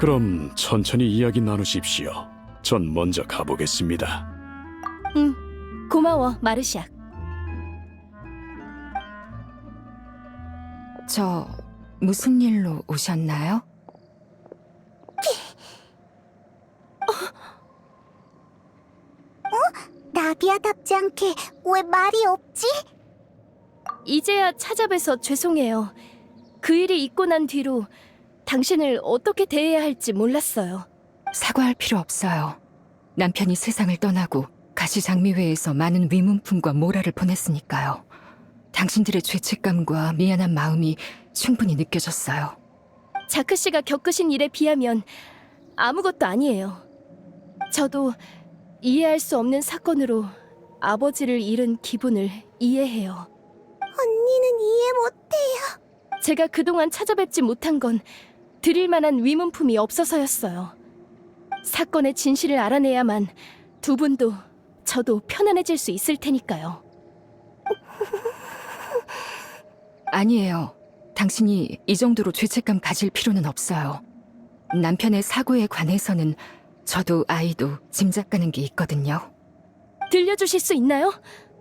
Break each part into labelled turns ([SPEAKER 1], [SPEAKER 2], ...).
[SPEAKER 1] 그럼 천천히 이야기 나누십시오. 전 먼저 가보겠습니다.
[SPEAKER 2] 고마워, 마르샥.
[SPEAKER 3] 저 무슨 일로 오셨나요?
[SPEAKER 4] 나비아답지 않게 왜 말이 없지?
[SPEAKER 2] 이제야 찾아뵈서 죄송해요. 그 일이 있고 난 뒤로 당신을 어떻게 대해야 할지 몰랐어요.
[SPEAKER 3] 사과할 필요 없어요. 남편이 세상을 떠나고 가시장미회에서 많은 위문품과 모라를 보냈으니까요. 당신들의 죄책감과 미안한 마음이 충분히 느껴졌어요.
[SPEAKER 2] 자크 씨가 겪으신 일에 비하면 아무것도 아니에요. 저도 이해할 수 없는 사건으로 아버지를 잃은 기분을 이해해요.
[SPEAKER 4] 언니는 이해 못해요.
[SPEAKER 2] 제가 그동안 찾아뵙지 못한 건 드릴 만한 위문품이 없어서였어요. 사건의 진실을 알아내야만 두 분도 저도 편안해질 수 있을 테니까요.
[SPEAKER 3] 아니에요. 당신이 이 정도로 죄책감 가질 필요는 없어요. 남편의 사고에 관해서는 저도 아이도 짐작가는 게 있거든요.
[SPEAKER 2] 들려주실 수 있나요?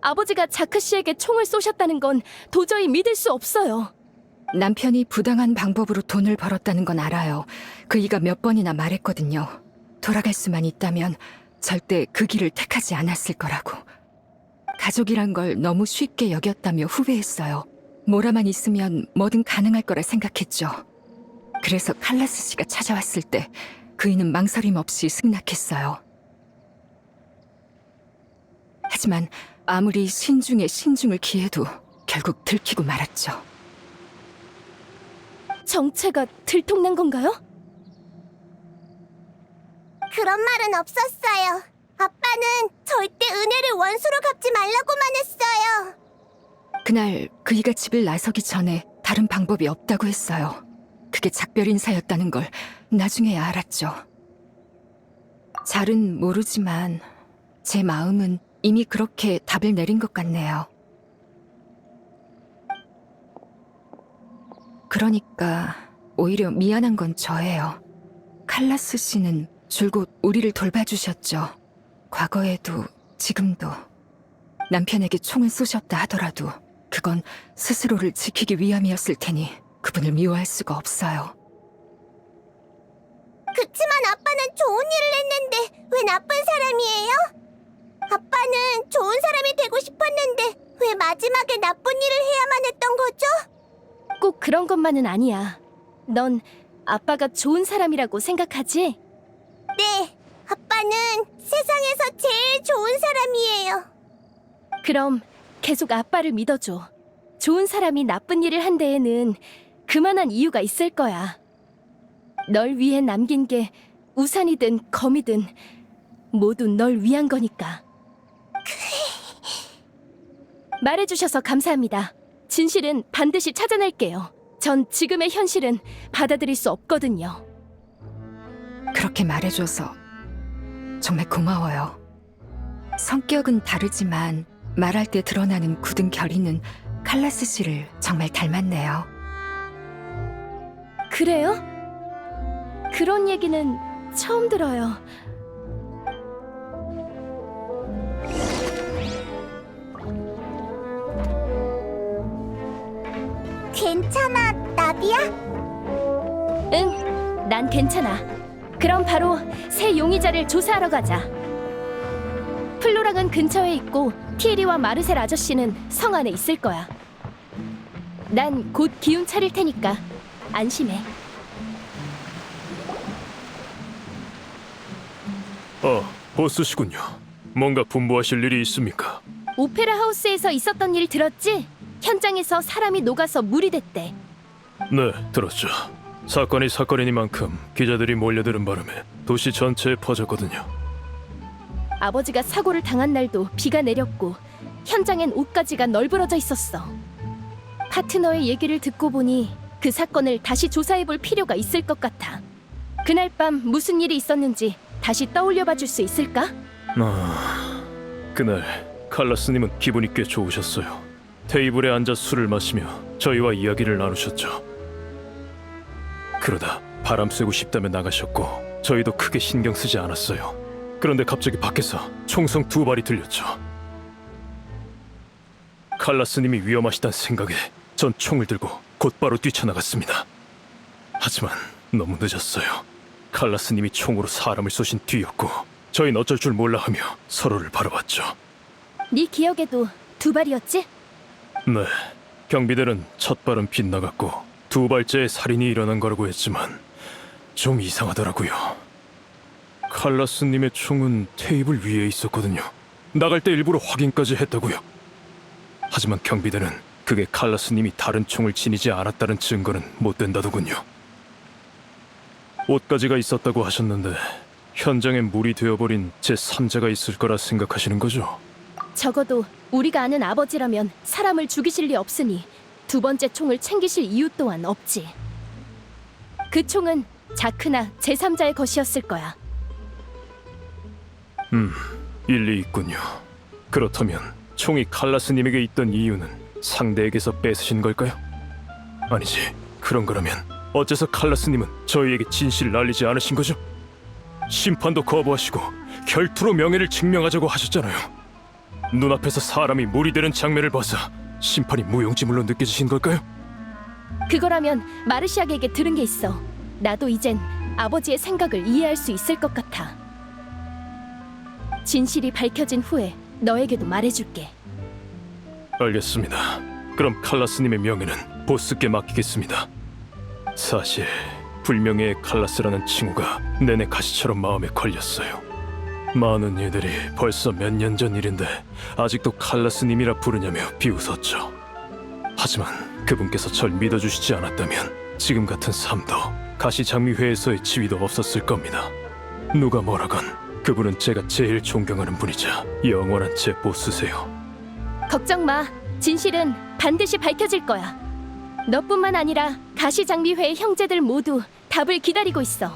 [SPEAKER 2] 아버지가 자크 씨에게 총을 쏘셨다는 건 도저히 믿을 수 없어요.
[SPEAKER 3] 남편이 부당한 방법으로 돈을 벌었다는 건 알아요. 그이가 몇 번이나 말했거든요. 돌아갈 수만 있다면 절대 그 길을 택하지 않았을 거라고. 가족이란 걸 너무 쉽게 여겼다며 후회했어요. 모라만 있으면 뭐든 가능할 거라 생각했죠. 그래서 칼라스 씨가 찾아왔을 때 그이는 망설임 없이 승낙했어요. 하지만 아무리 신중에 신중을 기해도 결국 들키고 말았죠.
[SPEAKER 2] 정체가 들통난 건가요?
[SPEAKER 4] 그런 말은 없었어요. 아빠는 절대 은혜를 원수로 갚지 말라고만 했어요.
[SPEAKER 3] 그날 그이가 집을 나서기 전에 다른 방법이 없다고 했어요. 그게 작별 인사였다는 걸 나중에야 알았죠. 잘은 모르지만 제 마음은 이미 그렇게 답을 내린 것 같네요. 그러니까 오히려 미안한 건 저예요. 칼라스 씨는 줄곧 우리를 돌봐주셨죠. 과거에도 지금도. 남편에게 총을 쏘셨다 하더라도 그건 스스로를 지키기 위함이었을 테니 그분을 미워할 수가 없어요.
[SPEAKER 4] 그치만 아빠는 좋은 일을 했는데 왜 나쁜 사람이에요? 아빠는 좋은 사람이 되고 싶었는데 왜 마지막에 나쁜 일을 해야만 했던 거죠?
[SPEAKER 2] 꼭 그런 것만은 아니야. 넌 아빠가 좋은 사람이라고 생각하지?
[SPEAKER 4] 네, 아빠는 세상에서 제일 좋은 사람이에요.
[SPEAKER 2] 그럼 계속 아빠를 믿어줘. 좋은 사람이 나쁜 일을 한 데에는 그만한 이유가 있을 거야. 널 위해 남긴 게 우산이든 검이든 모두 널 위한 거니까. 말해주셔서 감사합니다. 진실은 반드시 찾아낼게요. 전 지금의 현실은 받아들일 수 없거든요.
[SPEAKER 3] 그렇게 말해줘서 정말 고마워요. 성격은 다르지만 말할 때 드러나는 굳은 결의는 칼라스 씨를 정말 닮았네요.
[SPEAKER 2] 그래요? 그런 얘기는 처음 들어요.
[SPEAKER 4] 괜찮아, 나비야?
[SPEAKER 2] 응, 난 괜찮아. 그럼 바로 새 용의자를 조사하러 가자. 플로랑은 근처에 있고 티에리와 마르셀 아저씨는 성 안에 있을 거야. 난 곧 기운 차릴 테니까 안심해.
[SPEAKER 1] 보스시군요. 뭔가 분부하실 일이 있습니까?
[SPEAKER 2] 오페라 하우스에서 있었던 일 들었지? 현장에서 사람이 녹아서 물이 됐대.
[SPEAKER 1] 네, 들었죠. 사건이 사건이니만큼 기자들이 몰려드는 바람에 도시 전체에 퍼졌거든요.
[SPEAKER 2] 아버지가 사고를 당한 날도 비가 내렸고 현장엔 옷가지가 널브러져 있었어. 파트너의 얘기를 듣고 보니 그 사건을 다시 조사해볼 필요가 있을 것 같아. 그날 밤 무슨 일이 있었는지 다시 떠올려봐 줄 수 있을까?
[SPEAKER 1] 그날 칼라스님은 기분이 꽤 좋으셨어요. 테이블에 앉아 술을 마시며 저희와 이야기를 나누셨죠. 그러다 바람 쐬고 싶다며 나가셨고 저희도 크게 신경 쓰지 않았어요. 그런데 갑자기 밖에서 총성 2발이 들렸죠. 칼라스님이 위험하시단 생각에 전 총을 들고 곧바로 뛰쳐나갔습니다. 하지만 너무 늦었어요. 칼라스님이 총으로 사람을 쏘신 뒤였고 저희는 어쩔 줄 몰라 하며 서로를 바라봤죠.
[SPEAKER 2] 네 기억에도 2발이었지?
[SPEAKER 1] 네, 경비대는 첫 발은 빗나갔고 2발째에 살인이 일어난 거라고 했지만 좀 이상하더라고요. 칼라스님의 총은 테이블 위에 있었거든요. 나갈 때 일부러 확인까지 했다고요. 하지만 경비대는 그게 칼라스님이 다른 총을 지니지 않았다는 증거는 못 된다더군요. 옷가지가 있었다고 하셨는데 현장에 물이 되어버린 제3자가 있을 거라 생각하시는 거죠?
[SPEAKER 2] 적어도 우리가 아는 아버지라면 사람을 죽이실 리 없으니 2번째 총을 챙기실 이유 또한 없지. 그 총은 자크나 제3자의 것이었을 거야.
[SPEAKER 1] 일리 있군요. 그렇다면 총이 칼라스님에게 있던 이유는 상대에게서 뺏으신 걸까요? 아니지, 그런 거라면 어째서 칼라스님은 저희에게 진실을 알리지 않으신 거죠? 심판도 거부하시고 결투로 명예를 증명하자고 하셨잖아요. 눈앞에서 사람이 물이 되는 장면을 봐서 심판이 무용지물로 느껴지신 걸까요?
[SPEAKER 2] 그거라면 마르시아에게 들은 게 있어. 나도 이젠 아버지의 생각을 이해할 수 있을 것 같아. 진실이 밝혀진 후에 너에게도 말해줄게.
[SPEAKER 1] 알겠습니다. 그럼 칼라스님의 명예는 보스께 맡기겠습니다. 사실 불명예의 칼라스라는 칭호가 내내 가시처럼 마음에 걸렸어요. 많은 이들이 벌써 몇 년 전 일인데 아직도 칼라스님이라 부르냐며 비웃었죠. 하지만 그분께서 절 믿어주시지 않았다면 지금 같은 삶도 가시장미회에서의 지위도 없었을 겁니다. 누가 뭐라건 그분은 제가 제일 존경하는 분이자 영원한 제 보스세요.
[SPEAKER 2] 걱정 마. 진실은 반드시 밝혀질 거야. 너뿐만 아니라 가시장미회의 형제들 모두 답을 기다리고 있어.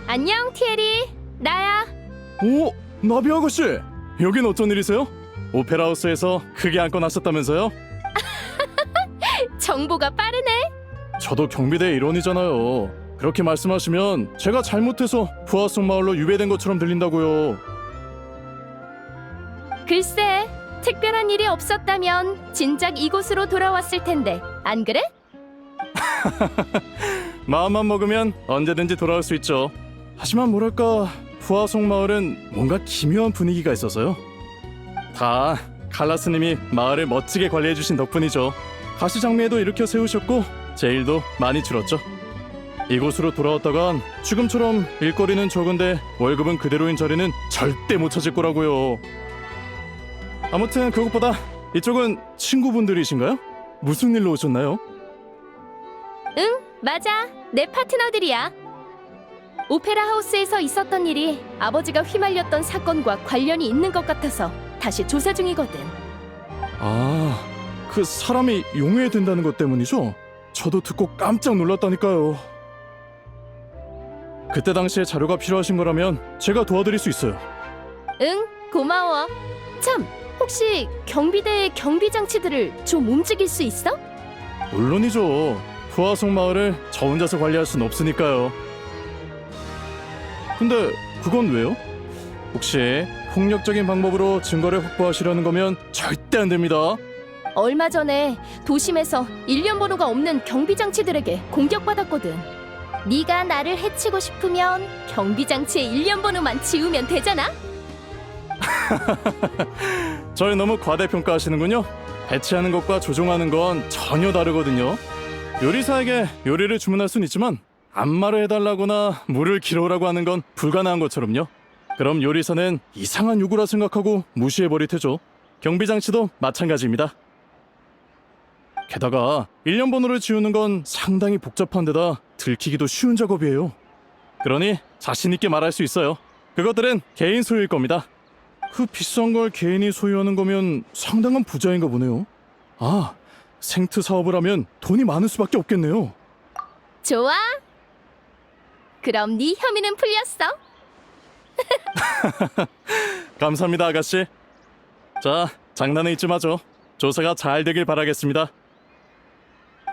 [SPEAKER 2] 안녕, 티에리. 나야.
[SPEAKER 5] 오, 나비 아가씨! 여긴 어쩐 일이세요? 오페라 하우스에서 크게 안고 나섰다면서요?
[SPEAKER 2] 정보가 빠르네.
[SPEAKER 5] 저도 경비대 일원이잖아요. 그렇게 말씀하시면 제가 잘못해서 부하성 마을로 유배된 것처럼 들린다고요.
[SPEAKER 2] 글쎄, 특별한 일이 없었다면 진작 이곳으로 돌아왔을 텐데. 안 그래?
[SPEAKER 5] 마음만 먹으면 언제든지 돌아올 수 있죠. 하지만 뭐랄까, 부하성 마을은 뭔가 기묘한 분위기가 있어서요. 다 칼라스님이 마을을 멋지게 관리해주신 덕분이죠. 가시장미에도 일으켜 세우셨고 제 일도 많이 줄었죠. 이곳으로 돌아왔다간 지금처럼 일거리는 적은데 월급은 그대로인 자리는 절대 못 찾을 거라고요. 아무튼 그것보다 이쪽은 친구분들이신가요? 무슨 일로 오셨나요?
[SPEAKER 2] 응, 맞아. 내 파트너들이야. 오페라 하우스에서 있었던 일이 아버지가 휘말렸던 사건과 관련이 있는 것 같아서 다시 조사 중이거든.
[SPEAKER 5] 아, 그 사람이 용해된다는 것 때문이죠? 저도 듣고 깜짝 놀랐다니까요. 그때 당시에 자료가 필요하신 거라면 제가 도와드릴 수 있어요.
[SPEAKER 2] 응, 고마워. 참, 혹시 경비대의 경비 장치들을 좀 움직일 수 있어?
[SPEAKER 5] 물론이죠. 부하성 마을을 저 혼자서 관리할 순 없으니까요. 근데 그건 왜요? 혹시 폭력적인 방법으로 증거를 확보하시려는 거면 절대 안 됩니다.
[SPEAKER 2] 얼마 전에 도심에서 일련 번호가 없는 경비 장치들에게 공격받았거든. 네가 나를 해치고 싶으면 경비 장치의 일련 번호만 지우면 되잖아.
[SPEAKER 5] 절 너무 과대평가하시는군요. 배치하는 것과 조종하는 건 전혀 다르거든요. 요리사에게 요리를 주문할 순 있지만 안마를 해달라거나 물을 길어오라고 하는 건 불가능한 것처럼요. 그럼 요리사는 이상한 요구라 생각하고 무시해버릴 테죠. 경비장치도 마찬가지입니다. 게다가 일련 번호를 지우는 건 상당히 복잡한 데다 들키기도 쉬운 작업이에요. 그러니 자신 있게 말할 수 있어요. 그것들은 개인 소유일 겁니다. 그 비싼 걸 개인이 소유하는 거면 상당한 부자인가 보네요. 아, 생트 사업을 하면 돈이 많을 수밖에 없겠네요.
[SPEAKER 2] 좋아. 그럼 네 혐의는 풀렸어.
[SPEAKER 5] 감사합니다, 아가씨. 자, 장난은 잊지 마죠. 조사가 잘 되길 바라겠습니다.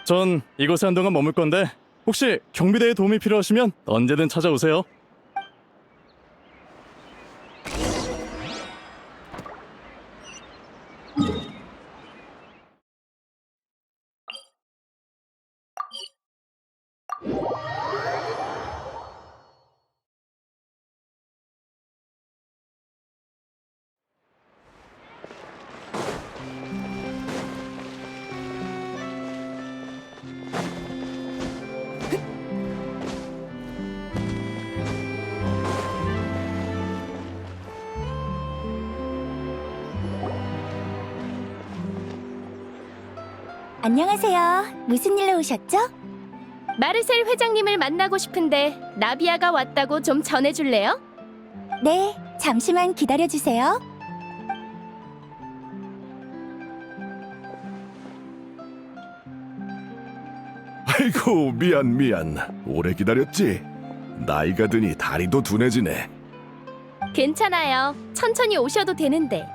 [SPEAKER 5] 전 이곳에 한동안 머물 건데 혹시 경비대에 도움이 필요하시면 언제든 찾아오세요.
[SPEAKER 4] 안녕하세요. 무슨 일로 오셨죠?
[SPEAKER 2] 마르셀 회장님을 만나고 싶은데 나비아가 왔다고 좀 전해줄래요?
[SPEAKER 4] 네, 잠시만 기다려주세요.
[SPEAKER 6] 아이고 미안 오래 기다렸지? 나이가 드니 다리도 둔해지네.
[SPEAKER 2] 괜찮아요. 천천히 오셔도 되는데.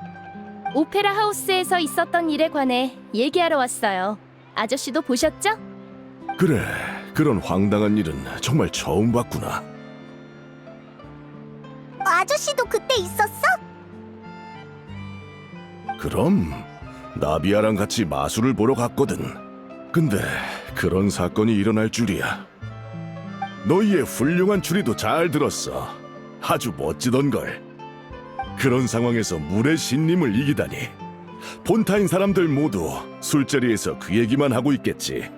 [SPEAKER 2] 오페라 하우스에서 있었던 일에 관해 얘기하러 왔어요. 아저씨도 보셨죠?
[SPEAKER 6] 그래, 그런 황당한 일은 정말 처음 봤구나.
[SPEAKER 4] 아저씨도 그때 있었어?
[SPEAKER 6] 그럼 나비아랑 같이 마술을 보러 갔거든. 근데 그런 사건이 일어날 줄이야. 너희의 훌륭한 추리도 잘 들었어. 아주 멋지던걸. 그런 상황에서 물의 신님을 이기다니. 본타인 사람들 모두 술자리에서 그 얘기만 하고 있겠지.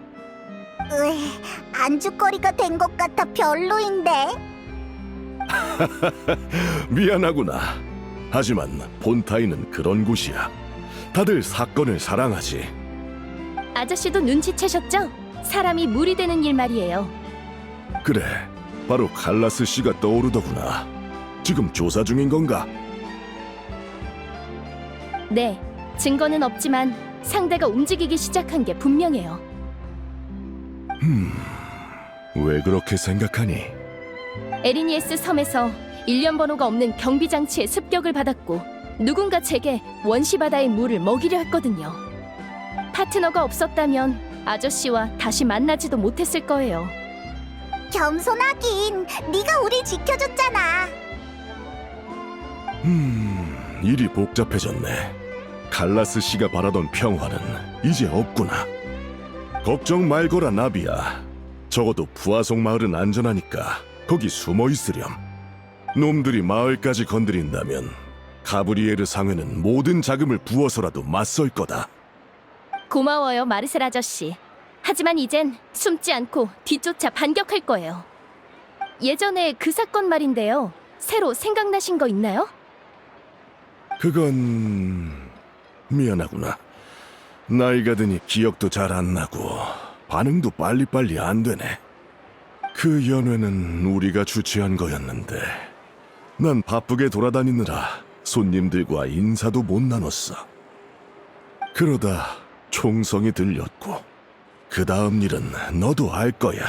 [SPEAKER 4] 안주거리가 된 것 같아 별로인데.
[SPEAKER 6] 미안하구나. 하지만 본타인은 그런 곳이야. 다들 사건을 사랑하지.
[SPEAKER 2] 아저씨도 눈치채셨죠? 사람이 물이 되는 일 말이에요.
[SPEAKER 6] 그래, 바로 칼라스 씨가 떠오르더구나. 지금 조사 중인 건가?
[SPEAKER 2] 네, 증거는 없지만 상대가 움직이기 시작한 게 분명해요.
[SPEAKER 6] 왜 그렇게 생각하니?
[SPEAKER 2] 에리니에스 섬에서 일련 번호가 없는 경비 장치에 습격을 받았고 누군가 제게 원시 바다의 물을 먹이려 했거든요. 파트너가 없었다면 아저씨와 다시 만나지도 못했을 거예요.
[SPEAKER 4] 겸손하긴. 네가 우릴 지켜줬잖아.
[SPEAKER 6] 일이 복잡해졌네. 칼라스 씨가 바라던 평화는 이제 없구나. 걱정 말거라, 나비야. 적어도 부하속 마을은 안전하니까 거기 숨어 있으렴. 놈들이 마을까지 건드린다면 가브리에르 상회는 모든 자금을 부어서라도 맞설 거다.
[SPEAKER 2] 고마워요, 마르셀 아저씨. 하지만 이젠 숨지 않고 뒤쫓아 반격할 거예요. 예전에 그 사건 말인데요. 새로 생각나신 거 있나요?
[SPEAKER 6] 그건 미안하구나. 나이가 드니 기억도 잘 안 나고 반응도 빨리빨리 안 되네. 그 연회는 우리가 주최한 거였는데 난 바쁘게 돌아다니느라 손님들과 인사도 못 나눴어. 그러다 총성이 들렸고 그 다음 일은 너도 알 거야.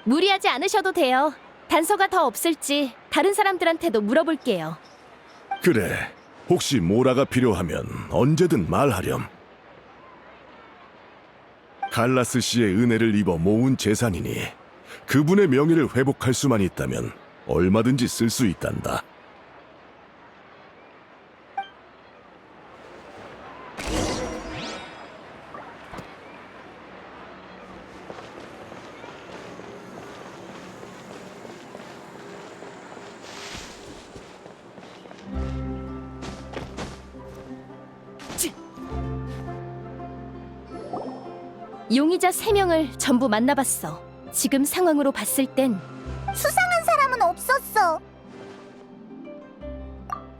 [SPEAKER 2] 무리하지 않으셔도 돼요. 단서가 더 없을지 다른 사람들한테도 물어볼게요.
[SPEAKER 6] 그래, 혹시 모라가 필요하면 언제든 말하렴. 칼라스 씨의 은혜를 입어 모은 재산이니 그분의 명예를 회복할 수만 있다면 얼마든지 쓸 수 있단다.
[SPEAKER 2] 용의자 3명을 전부 만나봤어. 지금 상황으로 봤을 땐
[SPEAKER 4] 수상한 사람은 없었어.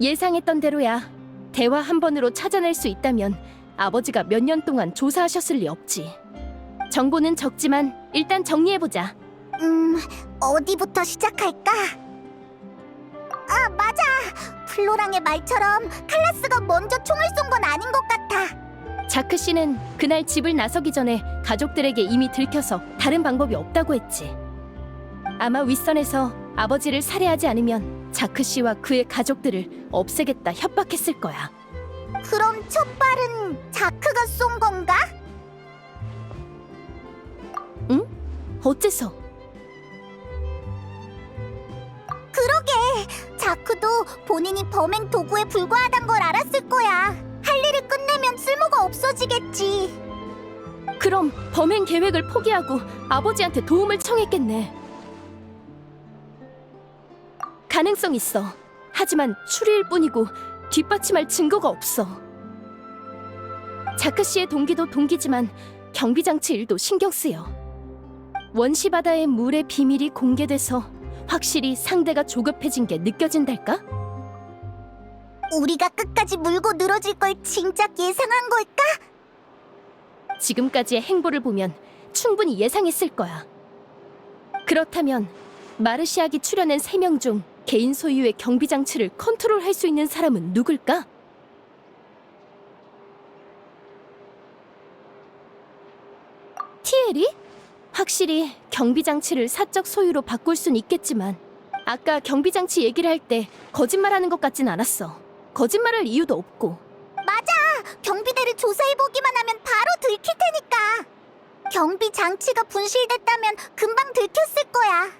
[SPEAKER 2] 예상했던 대로야. 대화 한 번으로 찾아낼 수 있다면 아버지가 몇 년 동안 조사하셨을 리 없지. 정보는 적지만 일단 정리해보자.
[SPEAKER 4] 어디부터 시작할까? 아, 맞아. 플로랑의 말처럼 칼라스가 먼저 총을 쏜 건 아닌 것 같아.
[SPEAKER 2] 자크 씨는 그날 집을 나서기 전에 가족들에게 이미 들켜서 다른 방법이 없다고 했지. 아마 윗선에서 아버지를 살해하지 않으면 자크 씨와 그의 가족들을 없애겠다 협박했을 거야.
[SPEAKER 4] 그럼 첫 발은 자크가 쏜 건가?
[SPEAKER 2] 어째서?
[SPEAKER 4] 그러게. 자크도 본인이 범행 도구에 불과하단 걸 알았을 거야. 할 일을 끝내면 쓸모가 없어지겠지.
[SPEAKER 2] 그럼 범행 계획을 포기하고 아버지한테 도움을 청했겠네. 가능성 있어. 하지만 추리일 뿐이고 뒷받침할 증거가 없어. 자크 씨의 동기도 동기지만 경비장치 일도 신경 쓰여. 원시 바다의 물의 비밀이 공개돼서 확실히 상대가 조급해진 게 느껴진달까?
[SPEAKER 4] 우리가 끝까지 물고 늘어질 걸 진작 예상한 걸까?
[SPEAKER 2] 지금까지의 행보를 보면 충분히 예상했을 거야. 그렇다면 마르시아기 출연한 3명 중 개인 소유의 경비장치를 컨트롤할 수 있는 사람은 누굴까? 티에리? 확실히 경비장치를 사적 소유로 바꿀 순 있겠지만 아까 경비장치 얘기를 할 때 거짓말하는 것 같진 않았어. 거짓말할 이유도 없고.
[SPEAKER 4] 맞아! 경비대를 조사해보기만 하면 바로 들킬 테니까. 경비 장치가 분실됐다면 금방 들켰을 거야.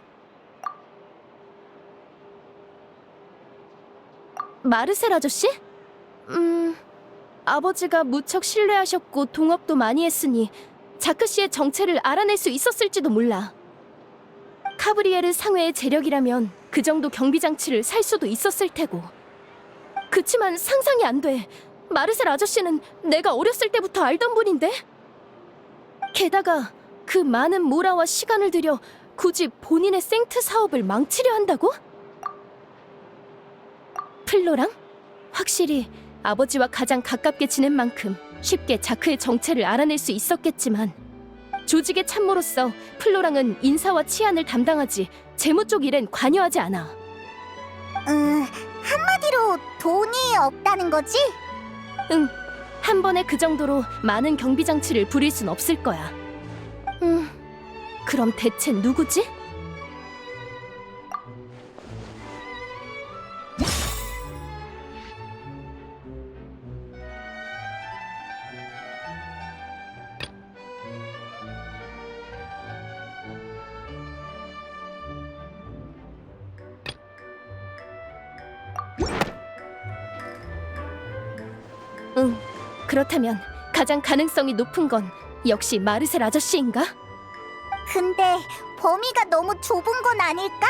[SPEAKER 2] 마르셀 아저씨? 아버지가 무척 신뢰하셨고 동업도 많이 했으니 자크 씨의 정체를 알아낼 수 있었을지도 몰라. 카브리에르 상회의 재력이라면 그 정도 경비장치를 살 수도 있었을 테고. 그치만 상상이 안 돼. 마르셀 아저씨는 내가 어렸을 때부터 알던 분인데? 게다가 그 많은 모라와 시간을 들여 굳이 본인의 생트 사업을 망치려 한다고? 플로랑? 확실히 아버지와 가장 가깝게 지낸 만큼 쉽게 자크의 정체를 알아낼 수 있었겠지만 조직의 참모로서 플로랑은 인사와 치안을 담당하지 재무 쪽 일엔 관여하지 않아.
[SPEAKER 4] 한마디로 돈이 없다는 거지?
[SPEAKER 2] 응, 한 번에 그 정도로 많은 경비장치를 부릴 순 없을 거야. 그럼 대체 누구지? 응, 그렇다면 가장 가능성이 높은 건 역시 마르셀 아저씨인가?
[SPEAKER 4] 근데 범위가 너무 좁은 건 아닐까?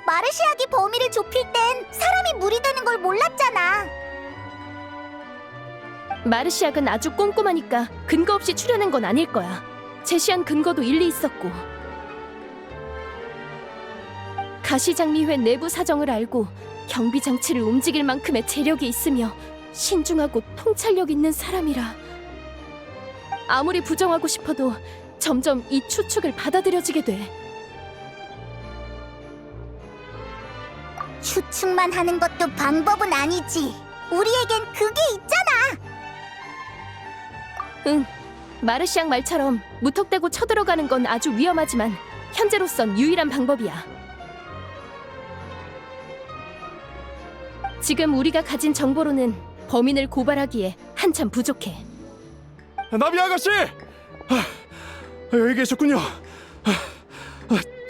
[SPEAKER 4] 마르시아기 범위를 좁힐 땐 사람이 무리되는 걸 몰랐잖아.
[SPEAKER 2] 마르시악은 아주 꼼꼼하니까 근거 없이 추려낸 건 아닐 거야. 제시한 근거도 일리 있었고. 가시장미회 내부 사정을 알고 경비 장치를 움직일 만큼의 재력이 있으며 신중하고 통찰력 있는 사람이라. 아무리 부정하고 싶어도 점점 이 추측을 받아들여지게 돼.
[SPEAKER 4] 추측만 하는 것도 방법은 아니지. 우리에겐 그게 있잖아.
[SPEAKER 2] 응, 마르시앙 말처럼 무턱대고 쳐들어가는 건 아주 위험하지만 현재로선 유일한 방법이야. 지금 우리가 가진 정보로는 범인을 고발하기에 한참 부족해.
[SPEAKER 5] 나비 아가씨! 여기 계셨군요.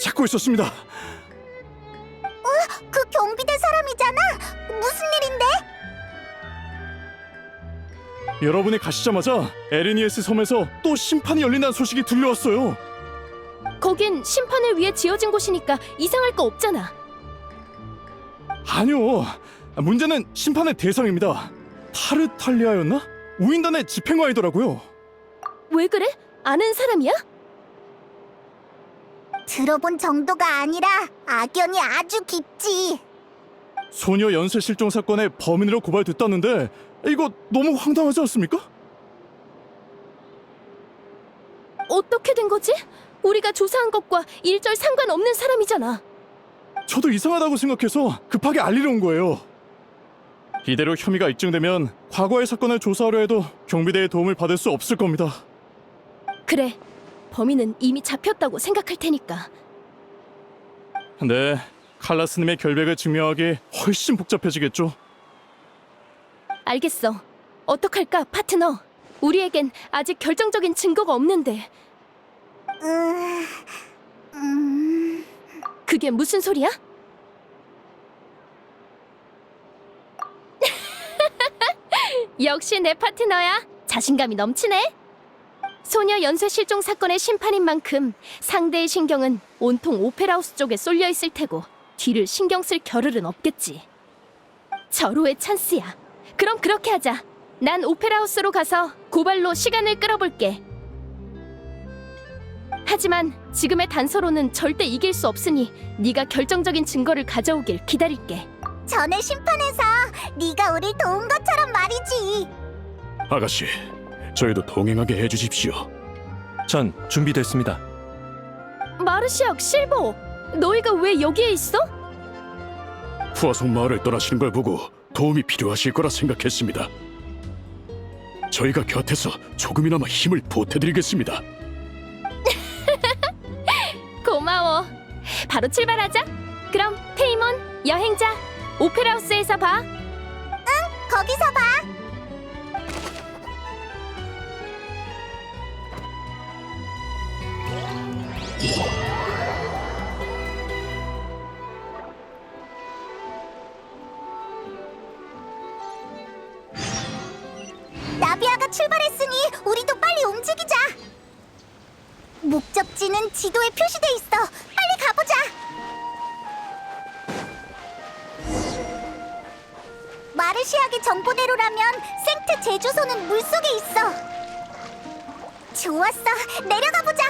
[SPEAKER 5] 찾고 있었습니다.
[SPEAKER 4] 그 경비대 사람이잖아. 무슨 일인데?
[SPEAKER 5] 여러분이 가시자마자 에르니에스 섬에서 또 심판이 열린다는 소식이 들려왔어요.
[SPEAKER 2] 거긴 심판을 위해 지어진 곳이니까 이상할 거 없잖아.
[SPEAKER 5] 아니요. 문제는 심판의 대상입니다. 타르탈리아였나? 우인단의 집행관이더라고요.
[SPEAKER 2] 왜 그래? 아는 사람이야?
[SPEAKER 4] 들어본 정도가 아니라 악연이 아주 깊지.
[SPEAKER 5] 소녀 연쇄 실종 사건의 범인으로 고발됐다는데 이거 너무 황당하지 않습니까?
[SPEAKER 2] 어떻게 된 거지? 우리가 조사한 것과 일절 상관없는 사람이잖아.
[SPEAKER 5] 저도 이상하다고 생각해서 급하게 알리러 온 거예요. 이대로 혐의가 입증되면 과거의 사건을 조사하려 해도 경비대의 도움을 받을 수 없을 겁니다.
[SPEAKER 2] 그래, 범인은 이미 잡혔다고 생각할 테니까.
[SPEAKER 5] 네, 칼라스님의 결백을 증명하기 훨씬 복잡해지겠죠.
[SPEAKER 2] 알겠어. 어떡할까, 파트너? 우리에겐 아직 결정적인 증거가 없는데. 그게 무슨 소리야? 역시 내 파트너야. 자신감이 넘치네. 소녀 연쇄 실종 사건의 심판인 만큼 상대의 신경은 온통 오페라하우스 쪽에 쏠려 있을 테고 뒤를 신경 쓸 겨를은 없겠지. 절호의 찬스야. 그럼 그렇게 하자. 난 오페라하우스로 가서 고발로 시간을 끌어볼게. 하지만 지금의 단서로는 절대 이길 수 없으니 네가 결정적인 증거를 가져오길 기다릴게.
[SPEAKER 4] 전에 심판에서 네가 우릴 도운 것처럼 말이지.
[SPEAKER 6] 아가씨, 저희도 동행하게 해주십시오.
[SPEAKER 1] 전 준비됐습니다.
[SPEAKER 2] 마르시악, 실버, 너희가 왜 여기에 있어?
[SPEAKER 6] 후아송 마을을 떠나시는 걸 보고 도움이 필요하실 거라 생각했습니다. 저희가 곁에서 조금이나마 힘을 보태드리겠습니다.
[SPEAKER 2] 고마워. 바로 출발하자. 그럼 페이몬, 여행자, 오페라하우스에서 봐.
[SPEAKER 4] 거기서 봐. 나비아가 출발했으니 우리도 빨리 움직이자. 목적지는 지도에 표시돼 있어. 빨리 가보자. 마르시아의 정보대로라면 생트 제주소는 물속에 있어. 좋았어. 내려가 보자.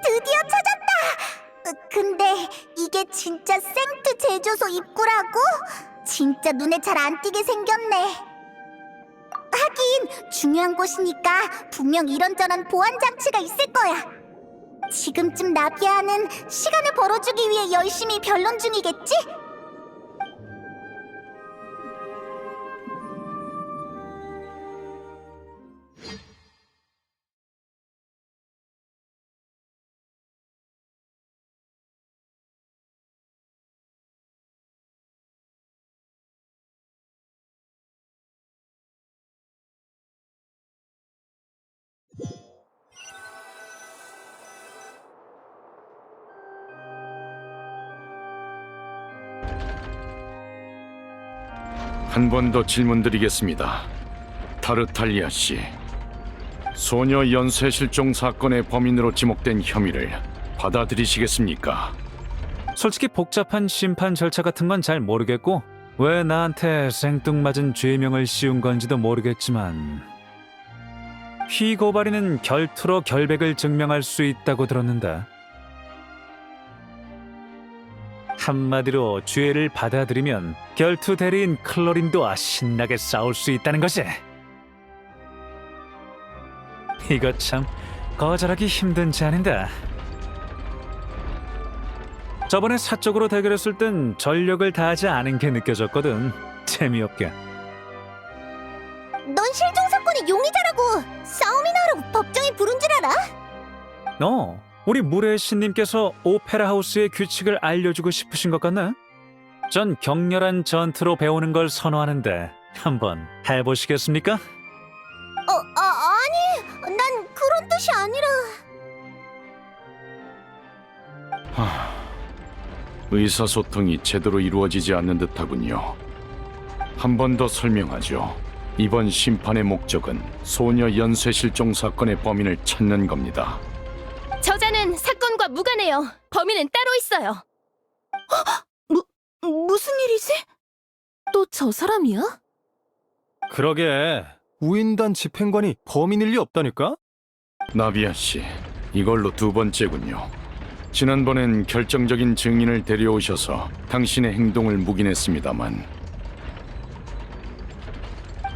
[SPEAKER 4] 드디어 찾았다! 근데 이게 진짜 생트 제조소 입구라고? 진짜 눈에 잘 안 띄게 생겼네. 하긴 중요한 곳이니까 분명 이런저런 보안 장치가 있을 거야. 지금쯤 나비아는 시간을 벌어주기 위해 열심히 변론 중이겠지?
[SPEAKER 1] 한 번 더 질문드리겠습니다. 타르탈리아 씨, 소녀 연쇄 실종 사건의 범인으로 지목된 혐의를 받아들이시겠습니까?
[SPEAKER 7] 솔직히 복잡한 심판 절차 같은 건 잘 모르겠고 왜 나한테 생뚱맞은 죄명을 씌운 건지도 모르겠지만 피고발인은 결투로 결백을 증명할 수 있다고 들었는데 한마디로 죄를 받아들이면 결투 대리인 클로린도와 신나게 싸울 수 있다는 거지. 이거 참 거절하기 힘든 제안인데 저번에 사적으로 대결했을 땐 전력을 다하지 않은 게 느껴졌거든. 재미없게.
[SPEAKER 4] 넌 실종 사건의 용의자라고! 싸움이나 하라고 법정에 부른 줄 알아?
[SPEAKER 7] 우리 무례 신님께서 오페라 하우스의 규칙을 알려주고 싶으신 것 같네? 전 격렬한 전투로 배우는 걸 선호하는데 한번 해보시겠습니까?
[SPEAKER 4] 아니, 난 그런 뜻이 아니라...
[SPEAKER 1] 의사소통이 제대로 이루어지지 않는 듯하군요. 한 번 더 설명하죠. 이번 심판의 목적은 소녀 연쇄 실종 사건의 범인을 찾는 겁니다.
[SPEAKER 2] 저자는 사건과 무관해요. 범인은 따로 있어요. 무슨 일이지? 또 저 사람이야?
[SPEAKER 8] 그러게 우인단 집행관이 범인일 리 없다니까?
[SPEAKER 1] 나비아 씨, 이걸로 두 번째군요. 지난번엔 결정적인 증인을 데려오셔서 당신의 행동을 묵인했습니다만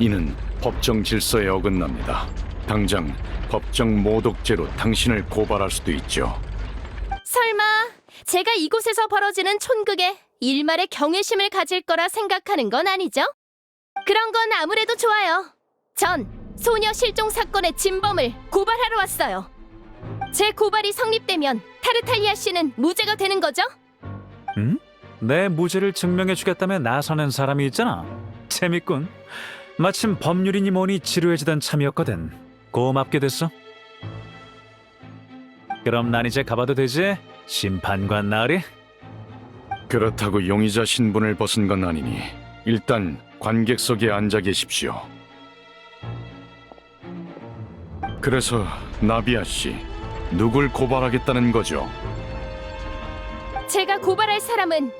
[SPEAKER 1] 이는 법정 질서에 어긋납니다. 당장 법정 모독죄로 당신을 고발할 수도 있죠.
[SPEAKER 2] 설마 제가 이곳에서 벌어지는 촌극에 일말의 경외심을 가질 거라 생각하는 건 아니죠? 그런 건 아무래도 좋아요. 전 소녀 실종 사건의 진범을 고발하러 왔어요. 제 고발이 성립되면 타르탈리아 씨는 무죄가 되는 거죠?
[SPEAKER 7] 응? 내 무죄를 증명해주겠다며 나서는 사람이 있잖아. 재밌군. 마침 법률이니 뭐니 지루해지던 참이었거든. 고맙게 됐어. 그럼 난 이제 가봐도 되지? 심판관 나으리?
[SPEAKER 1] 그렇다고 용의자 신분을 벗은 건 아니니 일단 관객석에 앉아 계십시오. 그래서 나비아 씨, 누굴 고발하겠다는 거죠?
[SPEAKER 2] 제가 고발할 사람은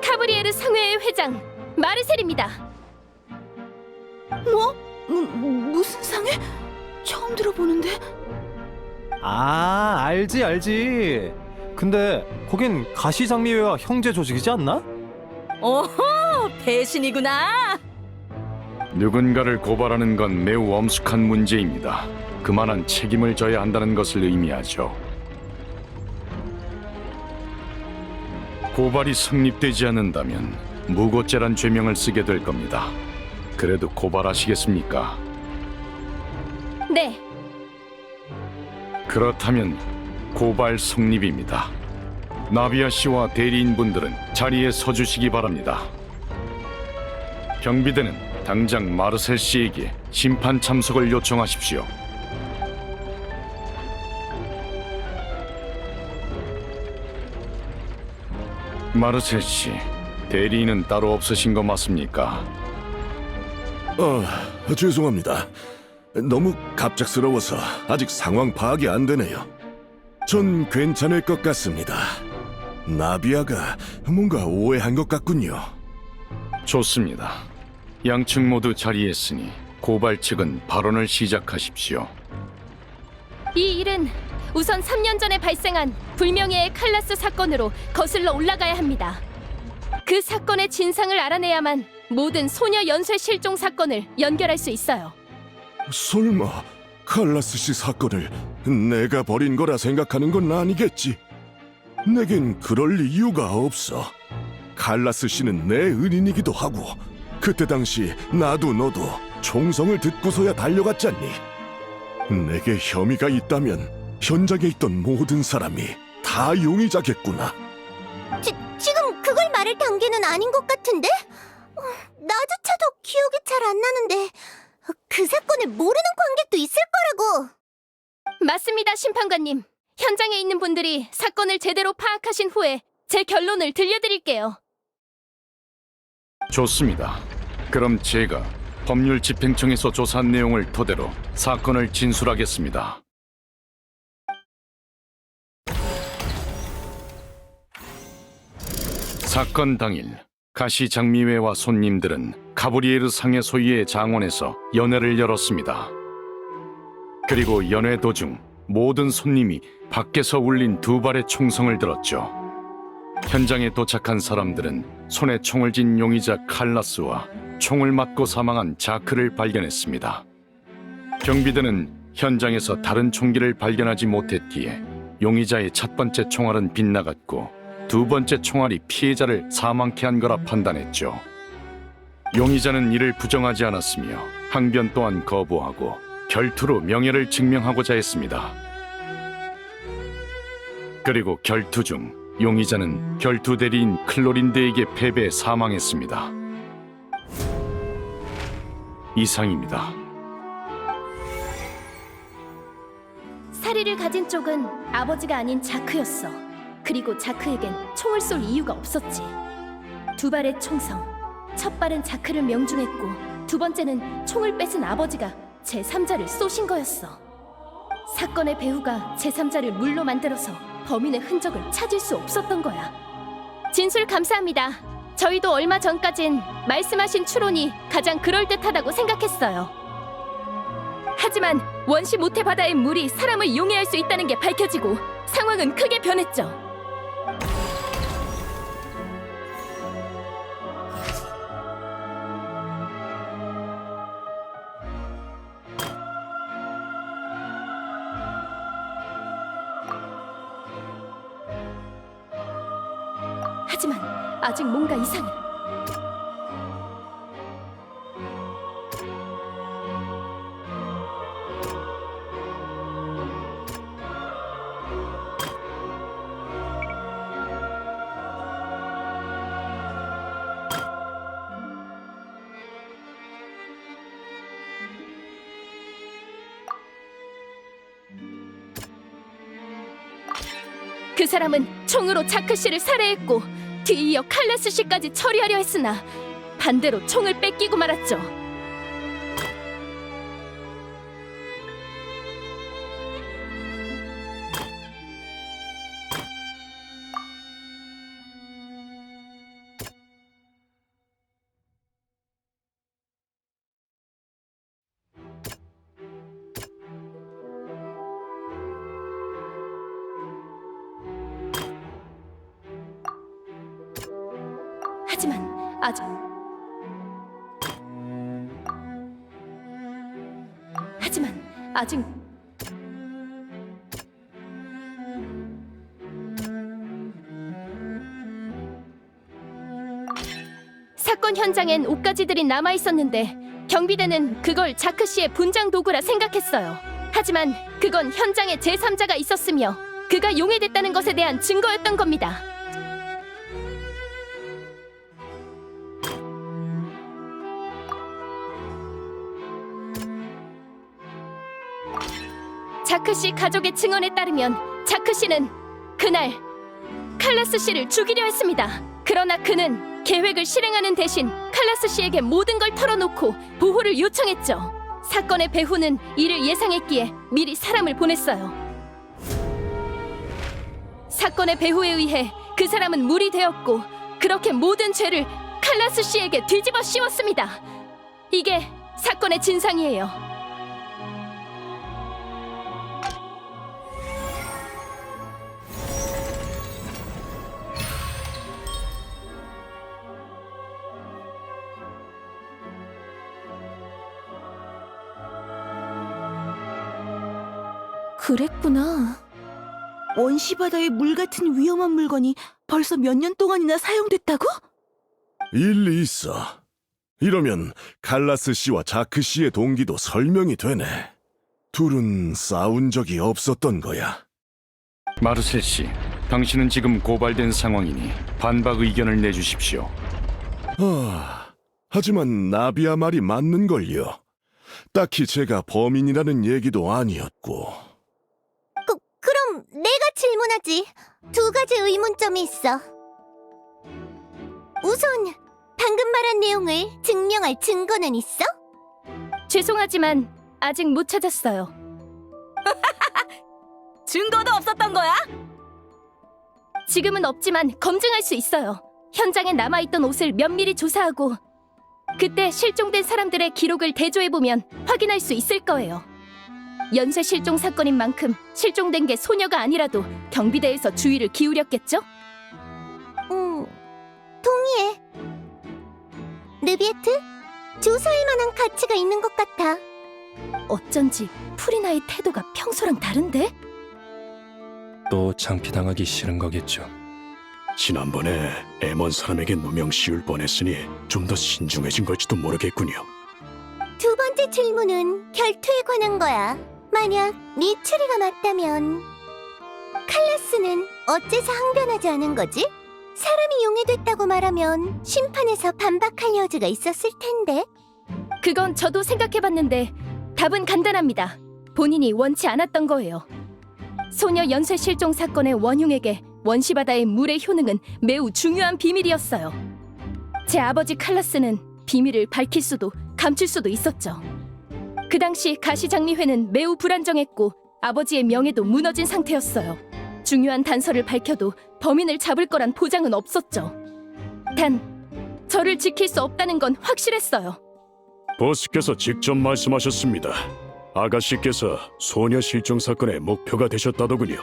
[SPEAKER 2] 카브리에르 상회의 회장 마르셀입니다. 무슨 상회? 처음 들어보는데.
[SPEAKER 8] 아, 알지. 근데 거긴 가시장미회와 형제 조직이지 않나?
[SPEAKER 2] 오호, 배신이구나.
[SPEAKER 1] 누군가를 고발하는 건 매우 엄숙한 문제입니다. 그만한 책임을 져야 한다는 것을 의미하죠. 고발이 성립되지 않는다면 무고죄란 죄명을 쓰게 될 겁니다. 그래도 고발하시겠습니까?
[SPEAKER 2] 네,
[SPEAKER 1] 그렇다면 고발 성립입니다. 나비아 씨와 대리인분들은 자리에 서주시기 바랍니다. 경비대는 당장 마르셀 씨에게 심판 참석을 요청하십시오. 마르셀 씨, 대리인은 따로 없으신 거 맞습니까?
[SPEAKER 6] 죄송합니다. 너무 갑작스러워서 아직 상황 파악이 안 되네요. 전 괜찮을 것 같습니다. 나비아가 뭔가 오해한 것 같군요.
[SPEAKER 1] 좋습니다. 양측 모두 자리에 있으니 고발 측은 발언을 시작하십시오.
[SPEAKER 2] 이 일은 우선 3년 전에 발생한 불명예의 칼라스 사건으로 거슬러 올라가야 합니다. 그 사건의 진상을 알아내야만 모든 소녀 연쇄 실종 사건을 연결할 수 있어요.
[SPEAKER 6] 설마 칼라스 씨 사건을 내가 벌인 거라 생각하는 건 아니겠지? 내겐 그럴 이유가 없어. 칼라스 씨는 내 은인이기도 하고 그때 당시 나도 너도 총성을 듣고서야 달려갔잖니. 내게 혐의가 있다면 현장에 있던 모든 사람이 다 용의자겠구나.
[SPEAKER 4] 지금 그걸 말할 단계는 아닌 것 같은데? 나조차도 기억이 잘 안 나는데 그 사건을 모르는 관객도 있을 거라고.
[SPEAKER 2] 맞습니다, 심판관님. 현장에 있는 분들이 사건을 제대로 파악하신 후에 제 결론을 들려드릴게요.
[SPEAKER 1] 좋습니다. 그럼 제가 법률 집행청에서 조사한 내용을 토대로 사건을 진술하겠습니다. 사건 당일 가시 장미회와 손님들은 가브리에르 상해 소유의 장원에서 연회를 열었습니다. 그리고 연회 도중 모든 손님이 밖에서 울린 두 발의 총성을 들었죠. 현장에 도착한 사람들은 손에 총을 쥔 용의자 칼라스와 총을 맞고 사망한 자크를 발견했습니다. 경비대는 현장에서 다른 총기를 발견하지 못했기에 용의자의 첫 번째 총알은 빗나갔고 두 번째 총알이 피해자를 사망케 한 거라 판단했죠. 용의자는 이를 부정하지 않았으며 항변 또한 거부하고 결투로 명예를 증명하고자 했습니다. 그리고 결투 중 용의자는 결투 대리인 클로린데에게 패배해 사망했습니다. 이상입니다.
[SPEAKER 2] 사리를 가진 쪽은 아버지가 아닌 자크였어. 그리고 자크에겐 총을 쏠 이유가 없었지. 두 발의 총성. 첫 발은 자크를 명중했고 두 번째는 총을 뺏은 아버지가 제3자를 쏘신 거였어. 사건의 배후가 제3자를 물로 만들어서 범인의 흔적을 찾을 수 없었던 거야. 진술 감사합니다. 저희도 얼마 전까진 말씀하신 추론이 가장 그럴듯하다고 생각했어요. 하지만 원시 모태 바다의 물이 사람을 용해할 수 있다는 게 밝혀지고 상황은 크게 변했죠. 하지만 아직 뭔가 이상해. 그 사람은 총으로 자크 씨를 살해했고 뒤이어 칼라스 씨까지 처리하려 했으나 반대로 총을 뺏기고 말았죠. 하지만 아직 사건 현장엔 옷가지들이 남아 있었는데 경비대는 그걸 자크 씨의 분장 도구라 생각했어요. 하지만 그건 현장에 제3자가 있었으며 그가 용해됐다는 것에 대한 증거였던 겁니다. 자크 씨 가족의 증언에 따르면 자크 씨는 그날 칼라스 씨를 죽이려 했습니다. 그러나 그는 계획을 실행하는 대신 칼라스 씨에게 모든 걸 털어놓고 보호를 요청했죠. 사건의 배후는 이를 예상했기에 미리 사람을 보냈어요. 사건의 배후에 의해 그 사람은 물이 되었고 그렇게 모든 죄를 칼라스 씨에게 뒤집어 씌웠습니다. 이게 사건의 진상이에요.
[SPEAKER 9] 그랬구나. 원시바다의 물 같은 위험한 물건이 벌써 몇 년 동안이나 사용됐다고?
[SPEAKER 6] 일리 있어. 이러면 칼라스 씨와 자크 씨의 동기도 설명이 되네. 둘은 싸운 적이 없었던 거야.
[SPEAKER 10] 마르셀 씨, 당신은 지금 고발된 상황이니 반박 의견을 내주십시오.
[SPEAKER 6] 하지만 나비야 말이 맞는걸요. 딱히 제가 범인이라는 얘기도 아니었고.
[SPEAKER 4] 그럼 내가 질문하지. 두 가지 의문점이 있어. 우선 방금 말한 내용을 증명할 증거는 있어?
[SPEAKER 2] 죄송하지만 아직 못 찾았어요.
[SPEAKER 9] 증거도 없었던 거야?
[SPEAKER 2] 지금은 없지만 검증할 수 있어요. 현장에 남아있던 옷을 면밀히 조사하고 그때 실종된 사람들의 기록을 대조해보면 확인할 수 있을 거예요. 연쇄 실종 사건인 만큼 실종된 게 소녀가 아니라도 경비대에서 주의를 기울였겠죠?
[SPEAKER 4] 동의해. 르비에트? 조사할 만한 가치가 있는 것 같아.
[SPEAKER 2] 어쩐지 프리나의 태도가 평소랑 다른데?
[SPEAKER 1] 또 창피당하기 싫은 거겠죠.
[SPEAKER 11] 지난번에 에먼 사람에게 누명 씌울 뻔했으니 좀 더 신중해진 걸지도 모르겠군요.
[SPEAKER 4] 두 번째 질문은 결투에 관한 거야. 만약 네 추리가 맞다면 칼라스는 어째서 항변하지 않은 거지? 사람이 용해됐다고 말하면 심판에서 반박할 여지가 있었을 텐데.
[SPEAKER 2] 그건 저도 생각해봤는데 답은 간단합니다. 본인이 원치 않았던 거예요. 소녀 연쇄 실종 사건의 원흉에게 원시바다의 물의 효능은 매우 중요한 비밀이었어요. 제 아버지 칼라스는 비밀을 밝힐 수도 감출 수도 있었죠. 그 당시 가시장미회는 매우 불안정했고 아버지의 명예도 무너진 상태였어요. 중요한 단서를 밝혀도 범인을 잡을 거란 보장은 없었죠. 단, 저를 지킬 수 없다는 건 확실했어요.
[SPEAKER 11] 보스께서 직접 말씀하셨습니다. 아가씨께서 소녀 실종 사건의 목표가 되셨다더군요.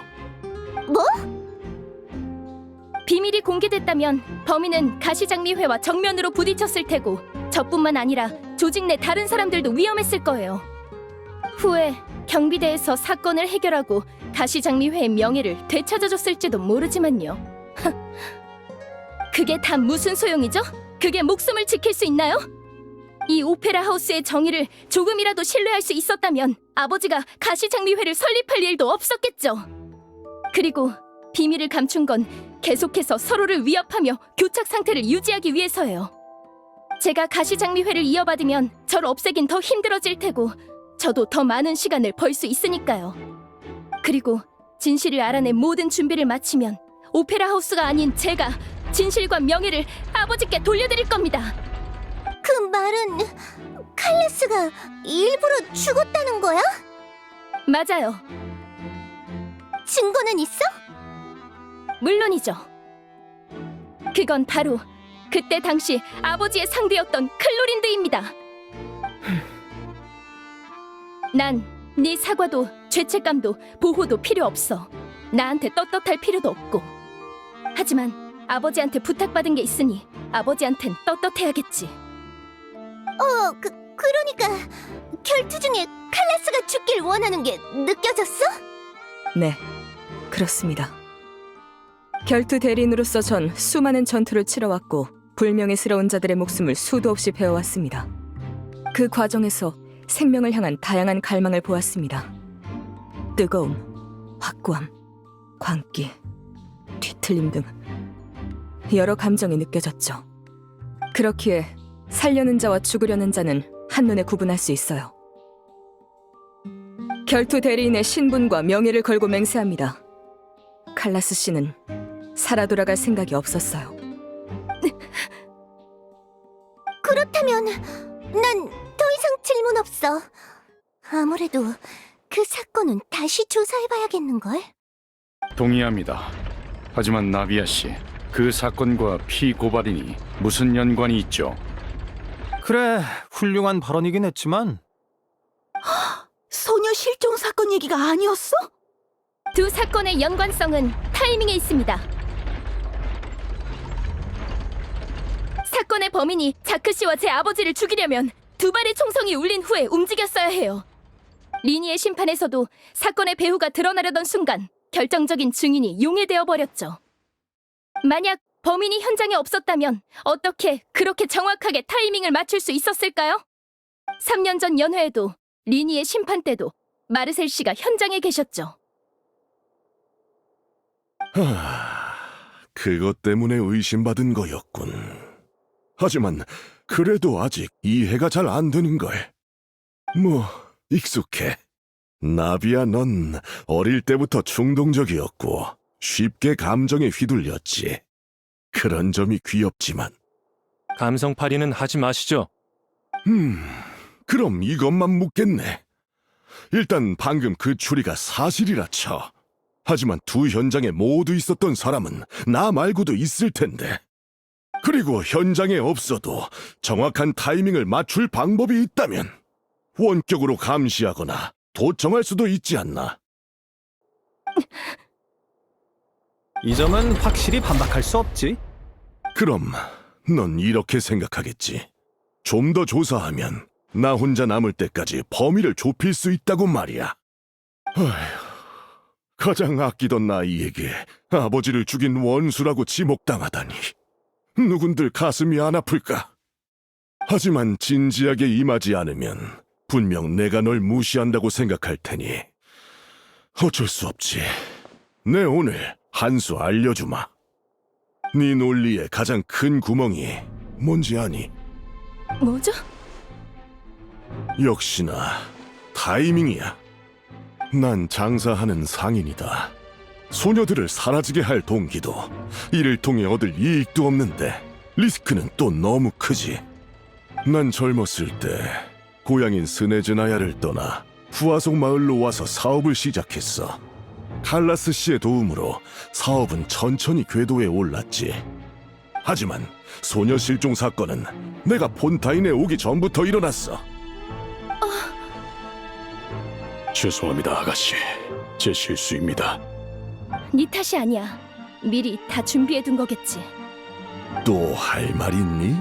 [SPEAKER 2] 비밀이 공개됐다면 범인은 가시장미회와 정면으로 부딪혔을 테고 저뿐만 아니라 조직 내 다른 사람들도 위험했을 거예요. 후에 경비대에서 사건을 해결하고 가시장미회의 명예를 되찾아줬을지도 모르지만요. 그게 다 무슨 소용이죠? 그게 목숨을 지킬 수 있나요? 이 오페라 하우스의 정의를 조금이라도 신뢰할 수 있었다면 아버지가 가시장미회를 설립할 일도 없었겠죠. 그리고 비밀을 감춘 건 계속해서 서로를 위협하며 교착 상태를 유지하기 위해서예요. 제가 가시장미회를 이어받으면 절 없애긴 더 힘들어질 테고 저도 더 많은 시간을 벌 수 있으니까요. 그리고 진실을 알아낸 모든 준비를 마치면 오페라 하우스가 아닌 제가 진실과 명예를 아버지께 돌려드릴 겁니다.
[SPEAKER 4] 그 말은 칼라스가 일부러 죽었다는 거야?
[SPEAKER 2] 맞아요.
[SPEAKER 4] 증거는 있어?
[SPEAKER 2] 물론이죠. 그건 바로 그때 당시 아버지의 상대였던 클로린드입니다. 난 네 사과도 죄책감도 보호도 필요 없어. 나한테 떳떳할 필요도 없고. 하지만 아버지한테 부탁받은 게 있으니 아버지한텐 떳떳해야겠지.
[SPEAKER 4] 그러니까 결투 중에 칼라스가 죽길 원하는 게 느껴졌어?
[SPEAKER 3] 네, 그렇습니다. 결투 대리인으로서 전 수많은 전투를 치러왔고 불명예스러운 자들의 목숨을 수도 없이 베어왔습니다. 그 과정에서 생명을 향한 다양한 갈망을 보았습니다. 뜨거움, 확고함, 광기, 뒤틀림 등 여러 감정이 느껴졌죠. 그렇기에 살려는 자와 죽으려는 자는 한눈에 구분할 수 있어요. 결투 대리인의 신분과 명예를 걸고 맹세합니다. 칼라스 씨는 살아 돌아갈 생각이 없었어요.
[SPEAKER 4] 그렇다면 난 더 이상 질문 없어. 아무래도 그 사건은 다시 조사해봐야겠는걸?
[SPEAKER 10] 동의합니다. 하지만 나비아 씨, 그 사건과 피고발인이 무슨 연관이 있죠?
[SPEAKER 8] 그래, 훌륭한 발언이긴 했지만
[SPEAKER 9] 소녀 실종 사건 얘기가 아니었어?
[SPEAKER 2] 두 사건의 연관성은 타이밍에 있습니다. 사건의 범인이 자크 씨와 제 아버지를 죽이려면 두 발의 총성이 울린 후에 움직였어야 해요. 리니의 심판에서도 사건의 배후가 드러나려던 순간 결정적인 증인이 용해되어 버렸죠. 만약 범인이 현장에 없었다면 어떻게 그렇게 정확하게 타이밍을 맞출 수 있었을까요? 3년 전 연회에도 리니의 심판 때도 마르셀 씨가 현장에 계셨죠.
[SPEAKER 6] 그것 때문에 의심받은 거였군. 하지만 그래도 아직 이해가 잘 안 되는걸. 뭐 익숙해. 나비야, 넌 어릴 때부터 충동적이었고 쉽게 감정에 휘둘렸지. 그런 점이 귀엽지만.
[SPEAKER 1] 감성팔이는 하지 마시죠.
[SPEAKER 6] 그럼 이것만 묻겠네. 일단 방금 그 추리가 사실이라 쳐. 하지만 두 현장에 모두 있었던 사람은 나 말고도 있을 텐데. 그리고 현장에 없어도 정확한 타이밍을 맞출 방법이 있다면 원격으로 감시하거나 도청할 수도 있지 않나?
[SPEAKER 8] 이 점은 확실히 반박할 수 없지.
[SPEAKER 6] 그럼 넌 이렇게 생각하겠지. 좀 더 조사하면 나 혼자 남을 때까지 범위를 좁힐 수 있다고 말이야. 어휴, 가장 아끼던 나이에게 아버지를 죽인 원수라고 지목당하다니. 누군들 가슴이 안 아플까? 하지만 진지하게 임하지 않으면 분명 내가 널 무시한다고 생각할 테니 어쩔 수 없지. 내 오늘 한 수 알려주마. 네 논리의 가장 큰 구멍이 뭔지 아니?
[SPEAKER 2] 뭐죠?
[SPEAKER 6] 역시나 타이밍이야. 난 장사하는 상인이다. 소녀들을 사라지게 할 동기도, 이를 통해 얻을 이익도 없는데 리스크는 또 너무 크지. 난 젊었을 때 고향인 스네즈나야를 떠나 후아속 마을로 와서 사업을 시작했어. 칼라스 씨의 도움으로 사업은 천천히 궤도에 올랐지. 하지만 소녀 실종 사건은 내가 폰타인에 오기 전부터 일어났어.
[SPEAKER 11] 죄송합니다, 아가씨. 제 실수입니다.
[SPEAKER 2] 네 탓이 아니야. 미리 다 준비해둔 거겠지.
[SPEAKER 6] 또 할 말 있니?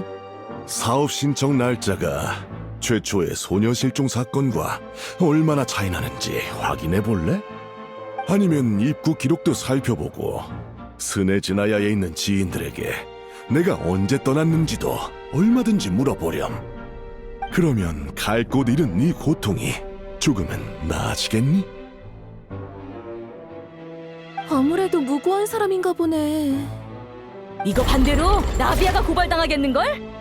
[SPEAKER 6] 사업 신청 날짜가 최초의 소녀 실종 사건과 얼마나 차이 나는지 확인해 볼래? 아니면 입구 기록도 살펴보고 스네즈나야에 있는 지인들에게 내가 언제 떠났는지도 얼마든지 물어보렴. 그러면 갈 곳 잃은 네 고통이 조금은 나아지겠니?
[SPEAKER 2] 아무래도 무고한 사람인가 보네.
[SPEAKER 9] 이거 반대로 나비아가 고발당하겠는걸?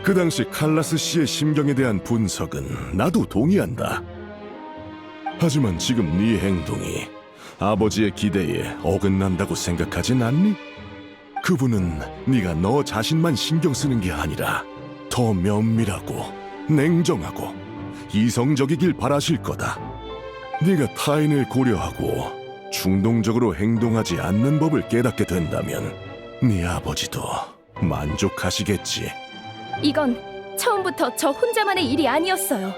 [SPEAKER 6] 그 당시 칼라스 씨의 심경에 대한 분석은 나도 동의한다. 하지만 지금 네 행동이 아버지의 기대에 어긋난다고 생각하진 않니? 그분은 네가 너 자신만 신경 쓰는 게 아니라 더 면밀하고 냉정하고 이성적이길 바라실 거다. 네가 타인을 고려하고 충동적으로 행동하지 않는 법을 깨닫게 된다면 네 아버지도 만족하시겠지.
[SPEAKER 2] 이건 처음부터 저 혼자만의 일이 아니었어요.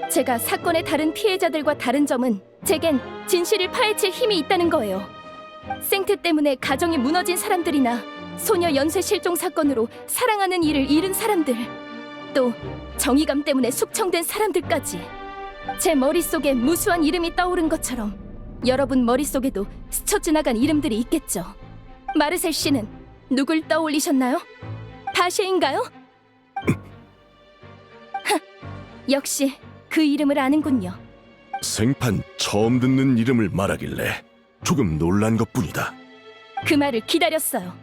[SPEAKER 2] 제가 사건의 다른 피해자들과 다른 점은 제겐 진실을 파헤칠 힘이 있다는 거예요. 생트 때문에 가정이 무너진 사람들이나 소녀 연쇄 실종 사건으로 사랑하는 이를 잃은 사람들, 또 정의감 때문에 숙청된 사람들까지. 제 머릿속에 무수한 이름이 떠오른 것처럼 여러분 머릿속에도 스쳐 지나간 이름들이 있겠죠. 마르셀 씨는 누굴 떠올리셨나요? 바셰인가요? 역시 그 이름을 아는군요.
[SPEAKER 6] 생판 처음 듣는 이름을 말하길래 조금 놀란 것뿐이다.
[SPEAKER 2] 그 말을 기다렸어요.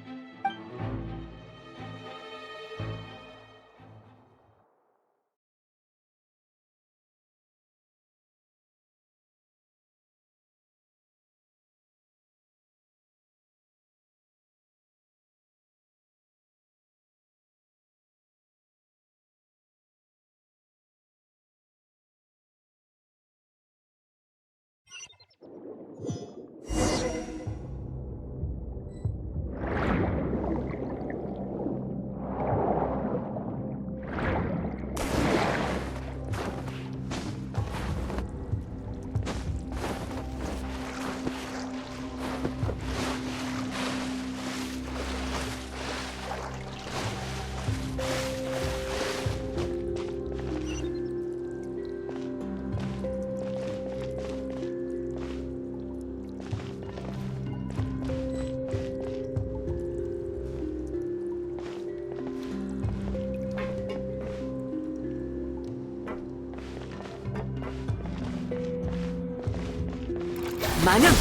[SPEAKER 9] 마냥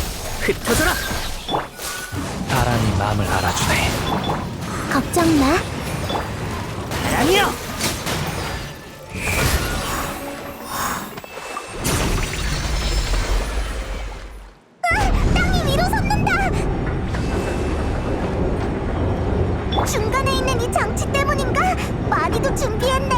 [SPEAKER 9] 흩어져라.
[SPEAKER 7] 바람이 마음을 알아주네.
[SPEAKER 4] 걱정 마.
[SPEAKER 9] 바람이여.
[SPEAKER 4] 땅이 위로 솟는다. 중간에 있는 이 장치 때문인가? 많이도 준비했네.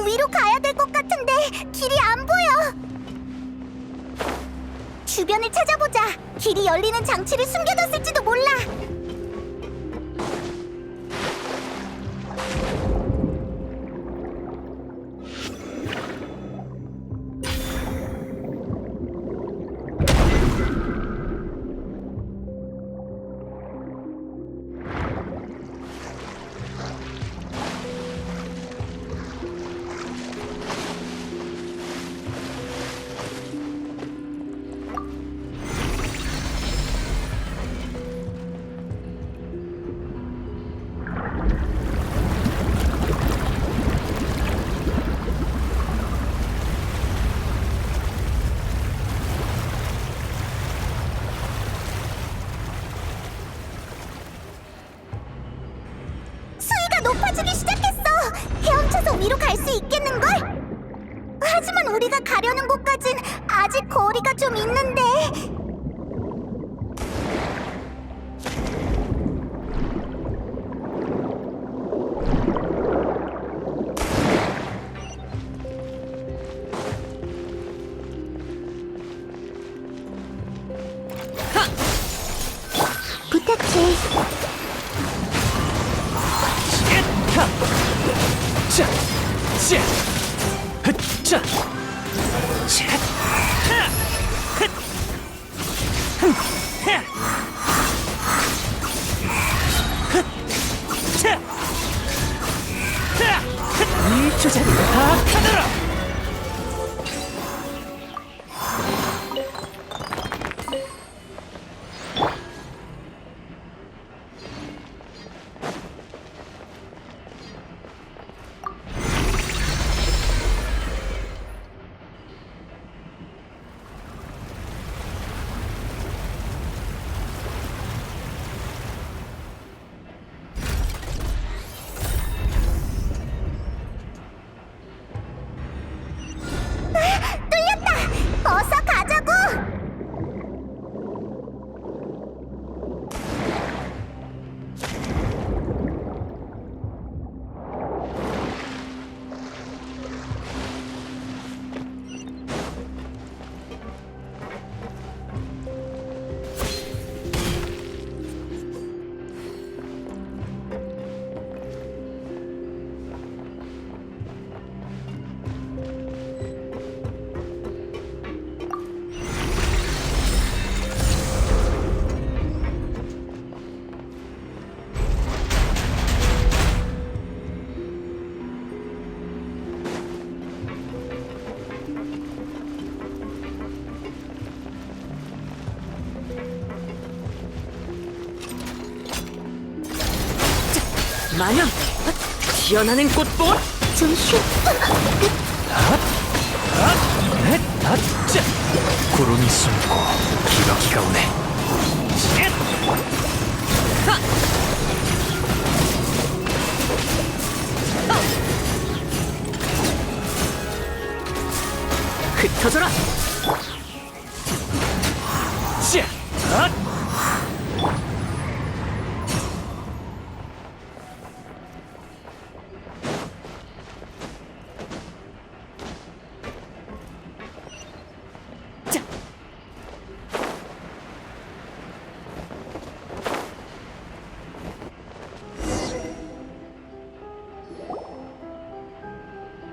[SPEAKER 4] 위로 가야 될 것 같은데 길이 안 보여. 주변을 찾아보자. 길이 열리는 장치를 숨겨뒀을지도 몰라. 높아지기 시작했어. 헤엄쳐서 위로 갈 수 있겠는걸? 하지만 우리가 가려는 곳까진 아직 거리가 좀 있는데. 부탁해. 어서 가자고!
[SPEAKER 9] 마냥 피어나는 꽃봉
[SPEAKER 4] 좀 쉬어.
[SPEAKER 1] 구름이 숨고 기러기가 오네.
[SPEAKER 9] 흩어져라.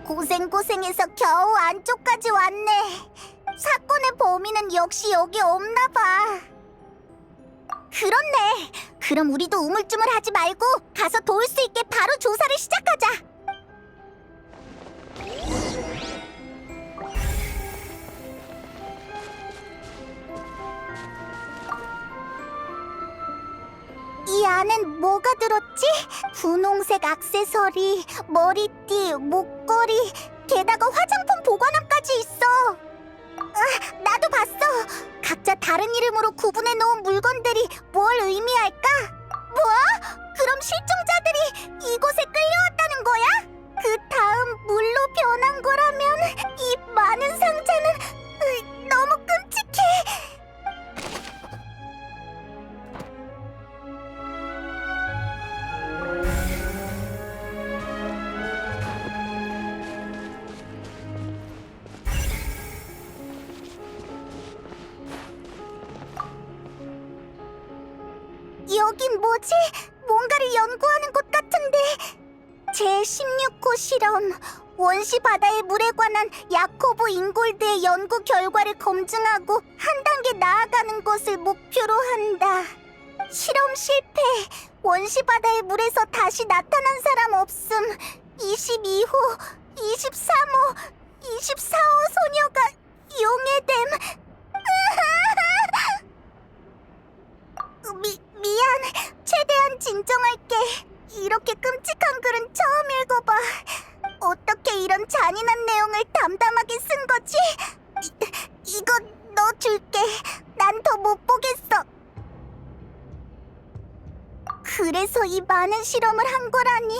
[SPEAKER 4] 고생고생해서 겨우 안쪽까지 왔네. 사건의 범인은 역시 여기 없나 봐. 그렇네. 그럼 우리도 우물쭈물하지 말고 가서 도울 수 있게 바로 조사를 시작하자. 이 안엔 뭐가 들었지? 분홍색 액세서리, 머리띠, 목걸이, 게다가 화장품 보관함까지 있어. 아, 나도 봤어. 각자 다른 이름으로 구분해 놓은 물건들이 뭘 의미할까? 뭐? 그럼 실종자들이 이곳에 끌려왔다는 거야? 그 다음 물로 변한 거라면 이 많은 상자는 너무 끔찍해. 여긴 뭐지? 뭔가를 연구하는 곳 같은데. 제16호 실험. 원시 바다의 물에 관한 야코브 잉골드의 연구 결과를 검증하고 한 단계 나아가는 것을 목표로 한다. 실험 실패. 원시 바다의 물에서 다시 나타난 사람 없음. 22호, 23호, 24호 소녀가 용해됨. 미안. 최대한 진정할게. 이렇게 끔찍한 글은 처음 읽어봐. 어떻게 이런 잔인한 내용을 담담하게 쓴 거지? 이거 너 줄게. 난 더 못 보겠어. 그래서 이 많은 실험을 한 거라니.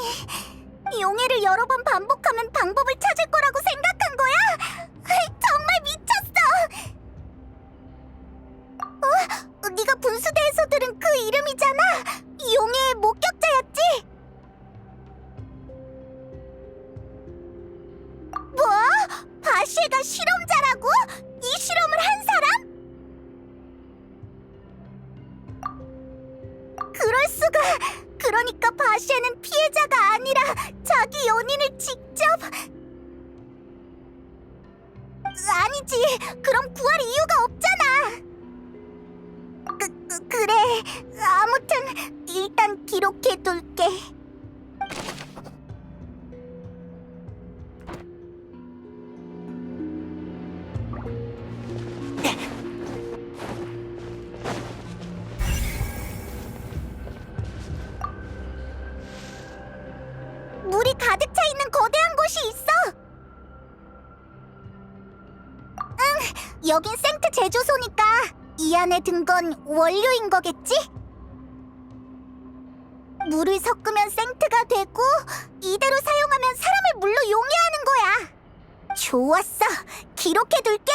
[SPEAKER 4] 용해를 여러 번 반복하면 방법을 찾을 거라고 생각한 거야? 정말 미쳤어! 네가 분수대에서 들은 그 이름이잖아! 용해의 목격자였지? 뭐? 바시에가 실험자라고? 이 실험을 한 사람? 그럴 수가! 그러니까 바시에는 피해자가 아니라 자기 연인을 직접... 아니지! 그럼 구할 이유가 없잖아! 그래... 아무튼 일단 기록해둘게. 물이 가득 차 있는 거대한 곳이 있어. 응, 여긴 생트 제조소니까 이 안에 든 건 원료인 거겠지? 물을 섞으면 생트가 되고 이대로 사용하면 사람을 물로 용해하는 거야. 좋았어, 기록해둘게.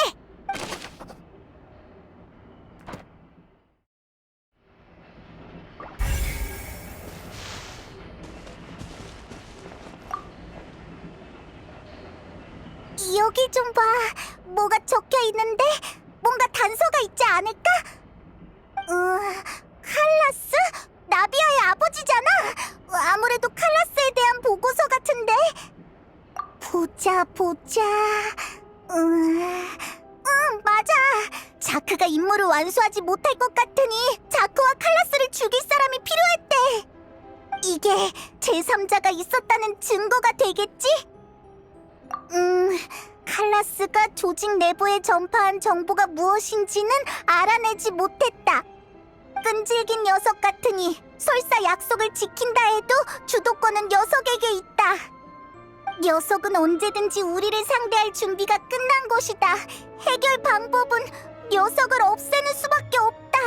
[SPEAKER 4] 여기 좀 봐. 뭐가 적혀 있는데? 뭔가 단서가 있지 않을까? 칼라스? 나비아의 아버지잖아. 아무래도 칼라스에 대한 보고서 같은데. 보자. 맞아. 자크가 임무를 완수하지 못할 것 같으니 자크와 칼라스를 죽일 사람이 필요했대. 이게 제3자가 있었다는 증거가 되겠지? 칼라스가 조직 내부에 전파한 정보가 무엇인지는 알아내지 못했다. 끈질긴 녀석 같으니 설사 약속을 지킨다 해도 주도권은 녀석에게 있다. 녀석은 언제든지 우리를 상대할 준비가 끝난 것이다. 해결 방법은 녀석을 없애는 수밖에 없다.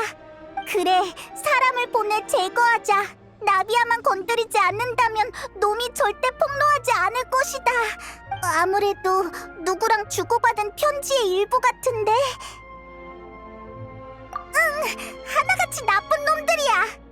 [SPEAKER 4] 그래, 사람을 보내 제거하자. 나비아만 건드리지 않는다면 놈이 절대 폭로하지 않을 것이다. 아무래도 누구랑 주고받은 편지의 일부 같은데. 하나같이 나쁜 놈들이야.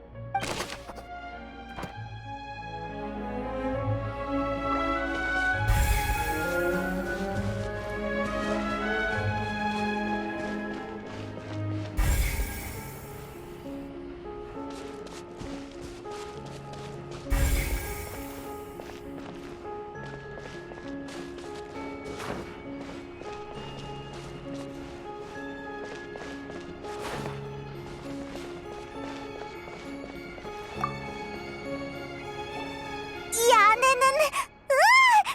[SPEAKER 4] 이 안에는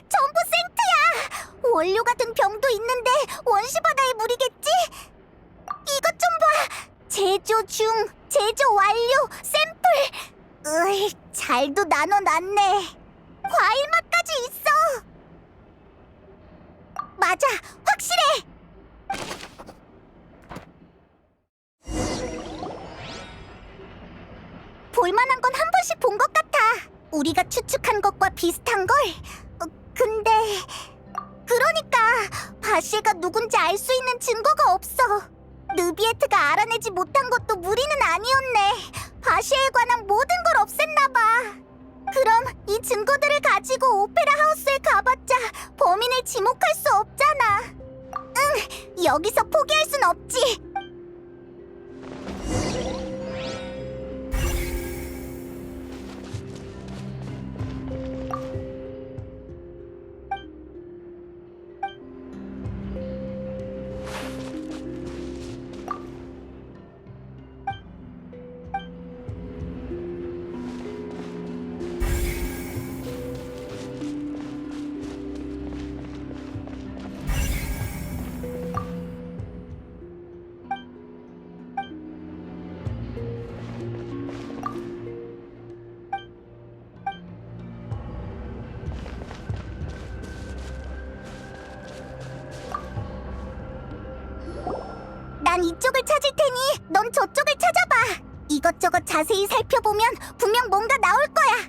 [SPEAKER 4] 전부 생트야. 원료 같은 병도 있는데 원시바다의 물이겠지? 이것 좀 봐. 제조 중, 제조 완료, 샘플. 잘도 나눠놨네. 과일 맛까지 있어. 맞아, 확실해. 볼만한 건 한 번씩 본 것 같아. 우리가 추측한 것과 비슷한 걸. 근데 그러니까 바시에가 누군지 알 수 있는 증거가 없어. 느비에트가 알아내지 못한 것도 무리는 아니었네. 바시에에 관한 모든 걸 없앴나 봐. 그럼 이 증거들을 가지고 오페라 하우스에 가봤자 범인을 지목할 수 없잖아. 여기서 포기할 순 없지. 난 이쪽을 찾을 테니 넌 저쪽을 찾아봐. 이것저것 자세히 살펴보면 분명 뭔가 나올 거야.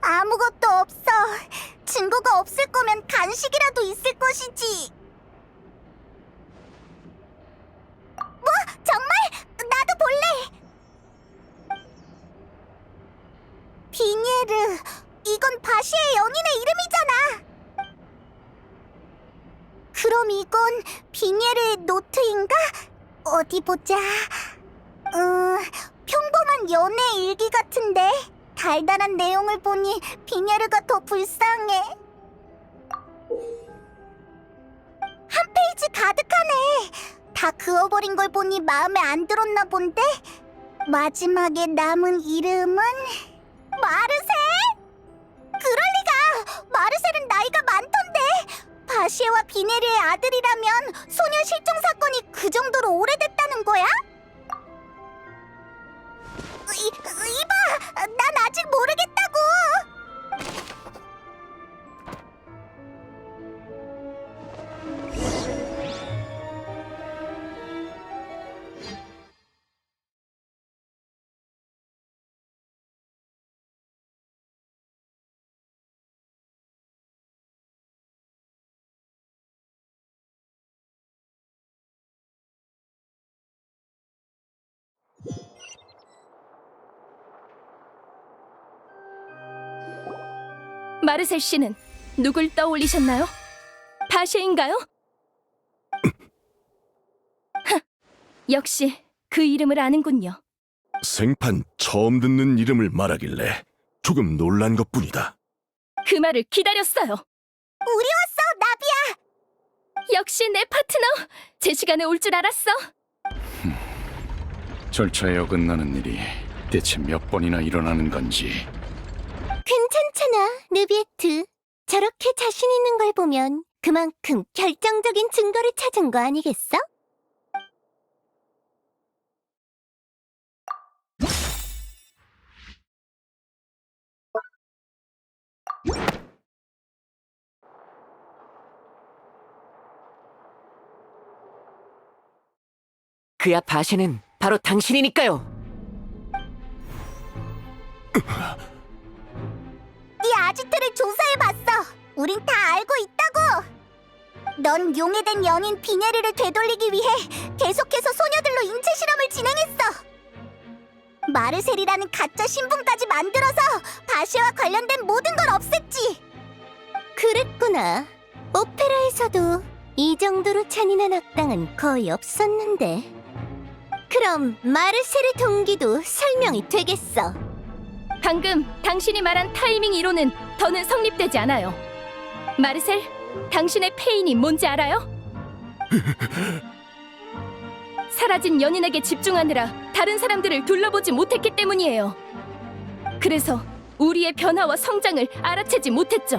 [SPEAKER 4] 아무것도 없어. 증거가 없을 거면 간식이라도 있을 것이지. 뭐? 정말? 나도 볼래. 비니에르, 이건 바시의 연인의 이름이잖아. 그럼 이건 비니에르의 노트인가? 어디 보자. 평범한 연애 일기 같은데. 달달한 내용을 보니 비니에르가 더 불쌍해. 한 페이지 가득하네. 다 그어버린 걸 보니 마음에 안 들었나 본데. 마지막에 남은 이름은 마르셀? 그럴 리가. 마르셀은 나이가 많던데. 바시에와 비네르의 아들이라면 소녀 실종 사건이 그 정도로 오래됐다는 거야? 이봐! 난 아직 모르겠다고!
[SPEAKER 2] 마르셀 씨는 누굴 떠올리셨나요? 바시인가요? 역시 그 이름을 아는군요.
[SPEAKER 6] 생판 처음 듣는 이름을 말하길래 조금 놀란 것뿐이다.
[SPEAKER 2] 그 말을 기다렸어요.
[SPEAKER 4] 우리 왔어, 나비야!
[SPEAKER 2] 역시 내 파트너! 제 시간에 올 줄 알았어.
[SPEAKER 10] 절차에 어긋나는 일이 대체 몇 번이나 일어나는 건지.
[SPEAKER 4] 괜찮잖아, 느비에트. 저렇게 자신 있는 걸 보면 그만큼 결정적인 증거를 찾은 거 아니겠어?
[SPEAKER 12] 그야 바시는 바로 당신이니까요.
[SPEAKER 4] 네 아지트를 조사해봤어. 우린 다 알고 있다고. 넌 용해된 연인 비네르를 되돌리기 위해 계속해서 소녀들로 인체 실험을 진행했어. 마르셀이라는 가짜 신분까지 만들어서 바시와 관련된 모든 걸 없앴지. 그랬구나. 오페라에서도 이 정도로 잔인한 악당은 거의 없었는데. 그럼 마르셀의 동기도 설명이 되겠어.
[SPEAKER 2] 방금 당신이 말한 타이밍 이론은 더는 성립되지 않아요. 마르셀, 당신의 페인이 뭔지 알아요? 사라진 연인에게 집중하느라 다른 사람들을 둘러보지 못했기 때문이에요. 그래서 우리의 변화와 성장을 알아채지 못했죠.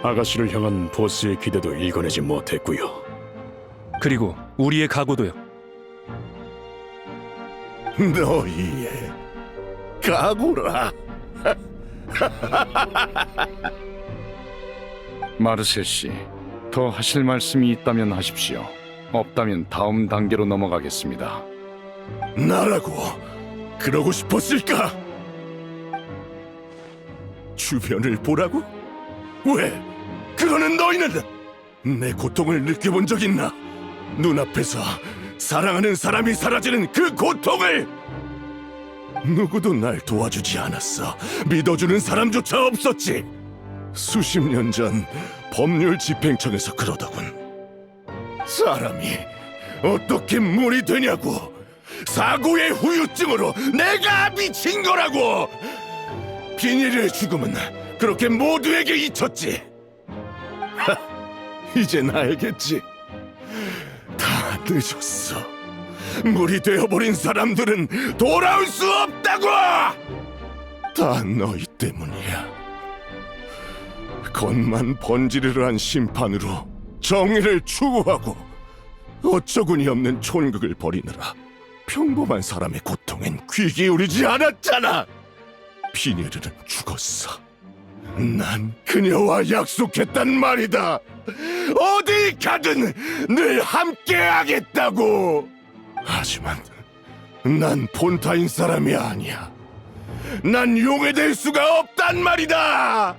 [SPEAKER 11] 아가씨를 향한 보스의 기대도 읽어내지 못했고요.
[SPEAKER 1] 그리고 우리의 각오도요.
[SPEAKER 6] 너희의 각오라.
[SPEAKER 10] 마르셀 씨, 더 하실 말씀이 있다면 하십시오. 없다면 다음 단계로 넘어가겠습니다.
[SPEAKER 6] 나라고 그러고 싶었을까? 주변을 보라고? 왜? 그러는 너희는 내 고통을 느껴본 적 있나? 눈앞에서 사랑하는 사람이 사라지는 그 고통을! 누구도 날 도와주지 않았어. 믿어주는 사람조차 없었지. 수십 년 전 법률 집행청에서 그러더군. 사람이 어떻게 물이 되냐고. 사고의 후유증으로 내가 미친 거라고. 비닐의 죽음은 그렇게 모두에게 잊혔지. 이젠 알겠지. 다 늦었어. 물이 되어버린 사람들은 돌아올 수 없다고! 다 너희 때문이야. 겉만 번지르르 한 심판으로 정의를 추구하고 어처구니 없는 촌극을 벌이느라 평범한 사람의 고통엔 귀 기울이지 않았잖아. 비네르는 죽었어. 난 그녀와 약속했단 말이다. 어디 가든 늘 함께하겠다고. 하지만 난 폰타인 사람이 아니야. 난 용해될 수가 없단 말이다.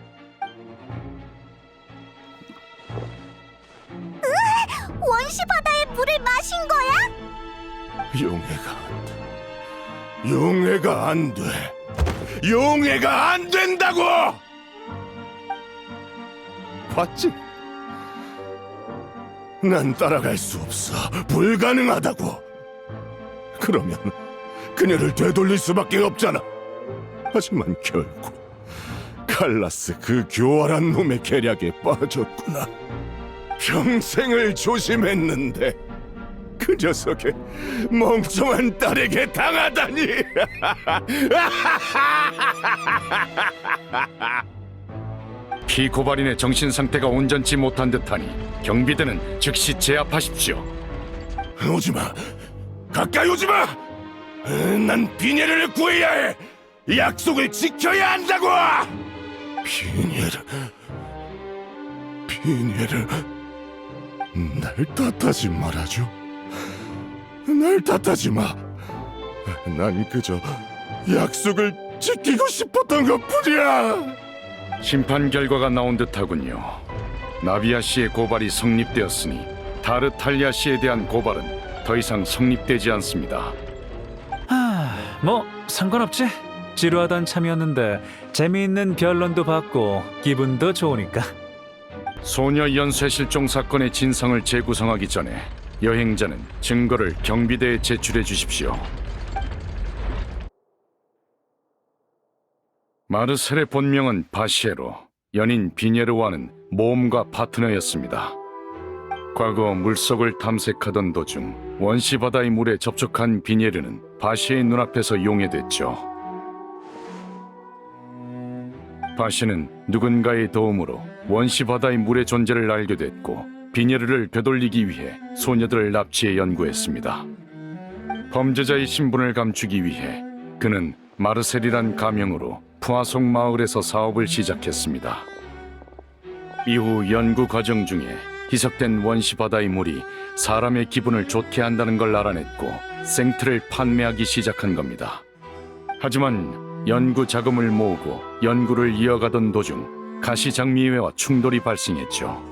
[SPEAKER 4] 원시 바다의 물을 마신 거야?
[SPEAKER 6] 용해가 안 돼. 용해가 안 돼. 용해가 안 된다고! 봤지? 난 따라갈 수 없어. 불가능하다고. 그러면 그녀를 되돌릴 수밖에 없잖아. 하지만 결국 칼라스 그 교활한 놈의 계략에 빠졌구나. 평생을 조심했는데 그 녀석의 멍청한 딸에게 당하다니.
[SPEAKER 10] 피고발인의 정신 상태가 온전치 못한 듯하니 경비대는 즉시 제압하십시오.
[SPEAKER 6] 오지마. 가까이 오지마. 난 비녀를 구해야 해. 약속을 지켜야 한다고. 비녀를 날 탓하지 말아줘. 날 탓하지 마. 난 그저 약속을 지키고 싶었던 것뿐이야.
[SPEAKER 10] 심판 결과가 나온 듯하군요. 나비아 씨의 고발이 성립되었으니 다르탈리아 씨에 대한 고발은 더 이상 성립되지 않습니다.
[SPEAKER 7] 뭐 상관없지. 지루하던 참이었는데 재미있는 변론도 받고 기분도 좋으니까.
[SPEAKER 10] 소녀 연쇄 실종 사건의 진상을 재구성하기 전에 여행자는 증거를 경비대에 제출해 주십시오. 마르셀의 본명은 바시에로, 연인 비녜르와는 모험가 파트너였습니다. 과거 물속을 탐색하던 도중 원시 바다의 물에 접촉한 비녜르는 바시의 눈앞에서 용해됐죠. 바시는 누군가의 도움으로 원시 바다의 물의 존재를 알게 됐고 비녜르를 되돌리기 위해 소녀들을 납치해 연구했습니다. 범죄자의 신분을 감추기 위해 그는 마르셀이란 가명으로 푸아송 마을에서 사업을 시작했습니다. 이후 연구 과정 중에 희석된 원시 바다의 물이 사람의 기분을 좋게 한다는 걸 알아냈고 생트를 판매하기 시작한 겁니다. 하지만 연구 자금을 모으고 연구를 이어가던 도중 가시장미회와 충돌이 발생했죠.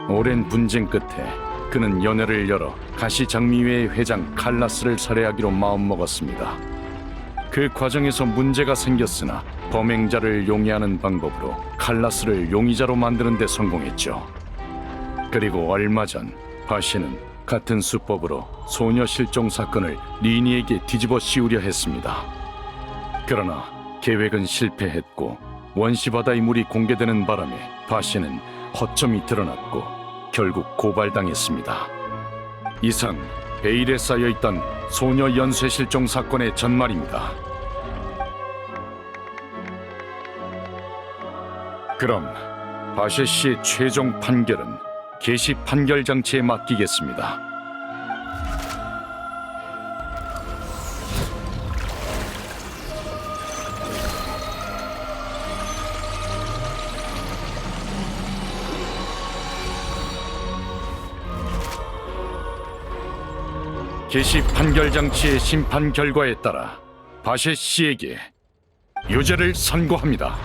[SPEAKER 10] 오랜 분쟁 끝에 그는 연회를 열어 가시장미회의 회장 칼라스를 살해하기로 마음먹었습니다. 그 과정에서 문제가 생겼으나 범행자를 용의하는 방법으로 칼라스를 용의자로 만드는 데 성공했죠. 그리고 얼마 전 바시는 같은 수법으로 소녀 실종 사건을 리니에게 뒤집어 씌우려 했습니다. 그러나 계획은 실패했고 원시 바다의 물이 공개되는 바람에 바시는 허점이 드러났고 결국 고발당했습니다. 이상 베일에 쌓여있던 소녀 연쇄 실종 사건의 전말입니다. 그럼 바시 씨의 최종 판결은 개시 판결 장치에 맡기겠습니다. 개시 판결 장치의 심판 결과에 따라 바시 씨에게 유죄를 선고합니다.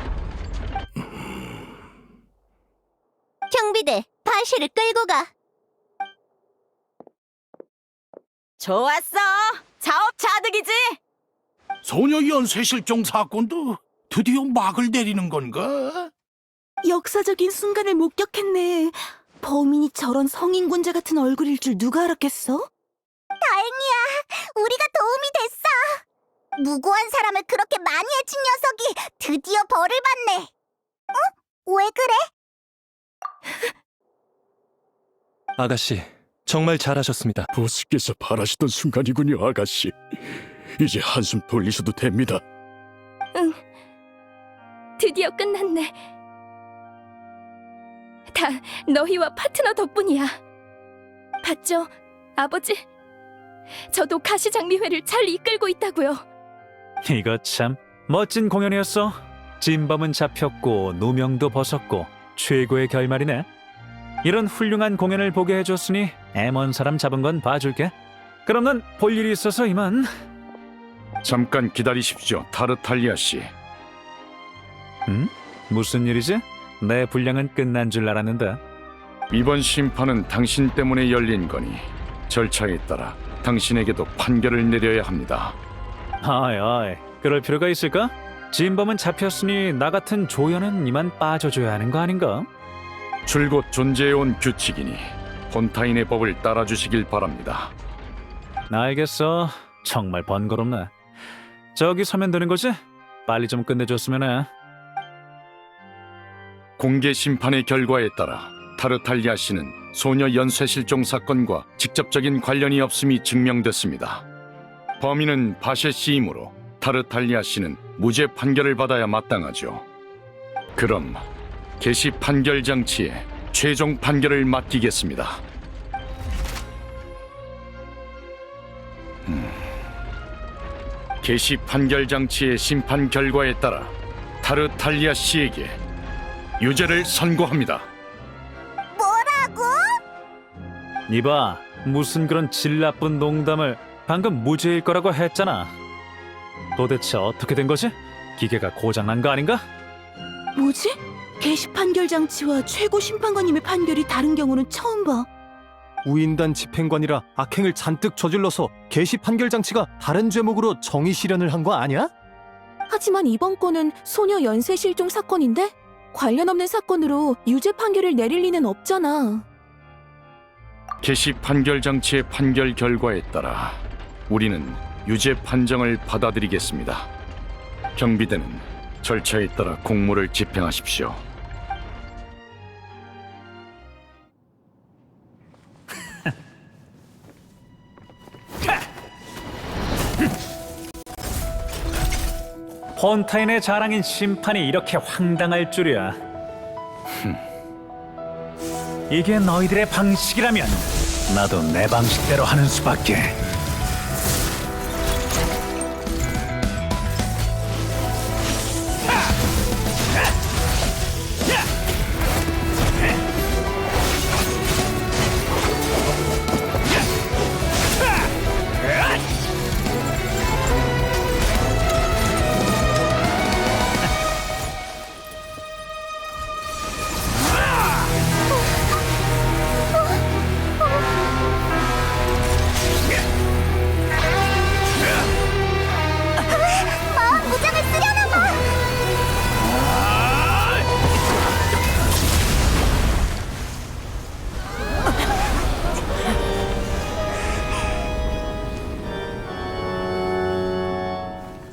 [SPEAKER 4] 경비대, 바시를 끌고 가.
[SPEAKER 9] 좋았어. 자업자득이지.
[SPEAKER 11] 소녀 연쇄 실종 사건도 드디어 막을 내리는 건가?
[SPEAKER 9] 역사적인 순간을 목격했네. 범인이 저런 성인군자 같은 얼굴일 줄 누가 알았겠어?
[SPEAKER 4] 다행이야. 우리가 도움이 됐어. 무고한 사람을 그렇게 많이 해친 녀석이 드디어 벌을 받네. 어? 왜 그래?
[SPEAKER 1] 아가씨, 정말 잘하셨습니다.
[SPEAKER 11] 보스께서 바라시던 순간이군요, 아가씨. 이제 한숨 돌리셔도 됩니다.
[SPEAKER 2] 응. 드디어 끝났네. 다 너희와 파트너 덕분이야. 봤죠, 아버지? 저도 가시장미회를 잘 이끌고 있다고요.
[SPEAKER 7] 이거 참 멋진 공연이었어. 진범은 잡혔고 누명도 벗었고 최고의 결말이네. 이런 훌륭한 공연을 보게 해줬으니 M1 사람 잡은 건 봐줄게. 그럼 난 볼 일이 있어서 이만.
[SPEAKER 10] 잠깐 기다리십시오, 타르탈리아 씨.
[SPEAKER 7] 무슨 일이지? 내 분량은 끝난 줄 알았는데.
[SPEAKER 10] 이번 심판은 당신 때문에 열린 거니 절차에 따라 당신에게도 판결을 내려야 합니다.
[SPEAKER 7] 어이, 그럴 필요가 있을까? 진범은 잡혔으니 나 같은 조연은 이만 빠져줘야 하는 거 아닌가?
[SPEAKER 10] 줄곧 존재해온 규칙이니 폰타인의 법을 따라주시길 바랍니다.
[SPEAKER 7] 알겠어. 정말 번거롭네. 저기 서면 되는 거지? 빨리 좀 끝내줬으면 해.
[SPEAKER 10] 공개 심판의 결과에 따라 타르탈리아 씨는 소녀 연쇄 실종 사건과 직접적인 관련이 없음이 증명됐습니다. 범인은 바셰 씨이므로 타르탈리아 씨는 무죄 판결을 받아야 마땅하죠. 그럼 개시 판결 장치에 최종 판결을 맡기겠습니다. 개시 판결 장치의 심판 결과에 따라 타르탈리아 씨에게 유죄를 선고합니다.
[SPEAKER 7] 이봐, 무슨 그런 질 나쁜 농담을. 방금 무죄일 거라고 했잖아. 도대체 어떻게 된 거지? 기계가 고장난 거 아닌가?
[SPEAKER 9] 뭐지? 개시 판결 장치와 최고 심판관님의 판결이 다른 경우는 처음 봐.
[SPEAKER 8] 우인단 집행관이라 악행을 잔뜩 저질러서 개시 판결 장치가 다른 죄목으로 정의 실현을 한 거 아니야?
[SPEAKER 9] 하지만 이번 건은 소녀 연쇄 실종 사건인데 관련 없는 사건으로 유죄 판결을 내릴 리는 없잖아.
[SPEAKER 10] 개시 판결 장치의 판결 결과에 따라 우리는 유죄 판정을 받아들이겠습니다. 경비대는 절차에 따라 공무를 집행하십시오.
[SPEAKER 7] 폰타인의 자랑인 심판이 이렇게 황당할 줄이야. 이게 너희들의 방식이라면 나도 내 방식대로 하는 수밖에.
[SPEAKER 4] 무장을 쓰려나 봐.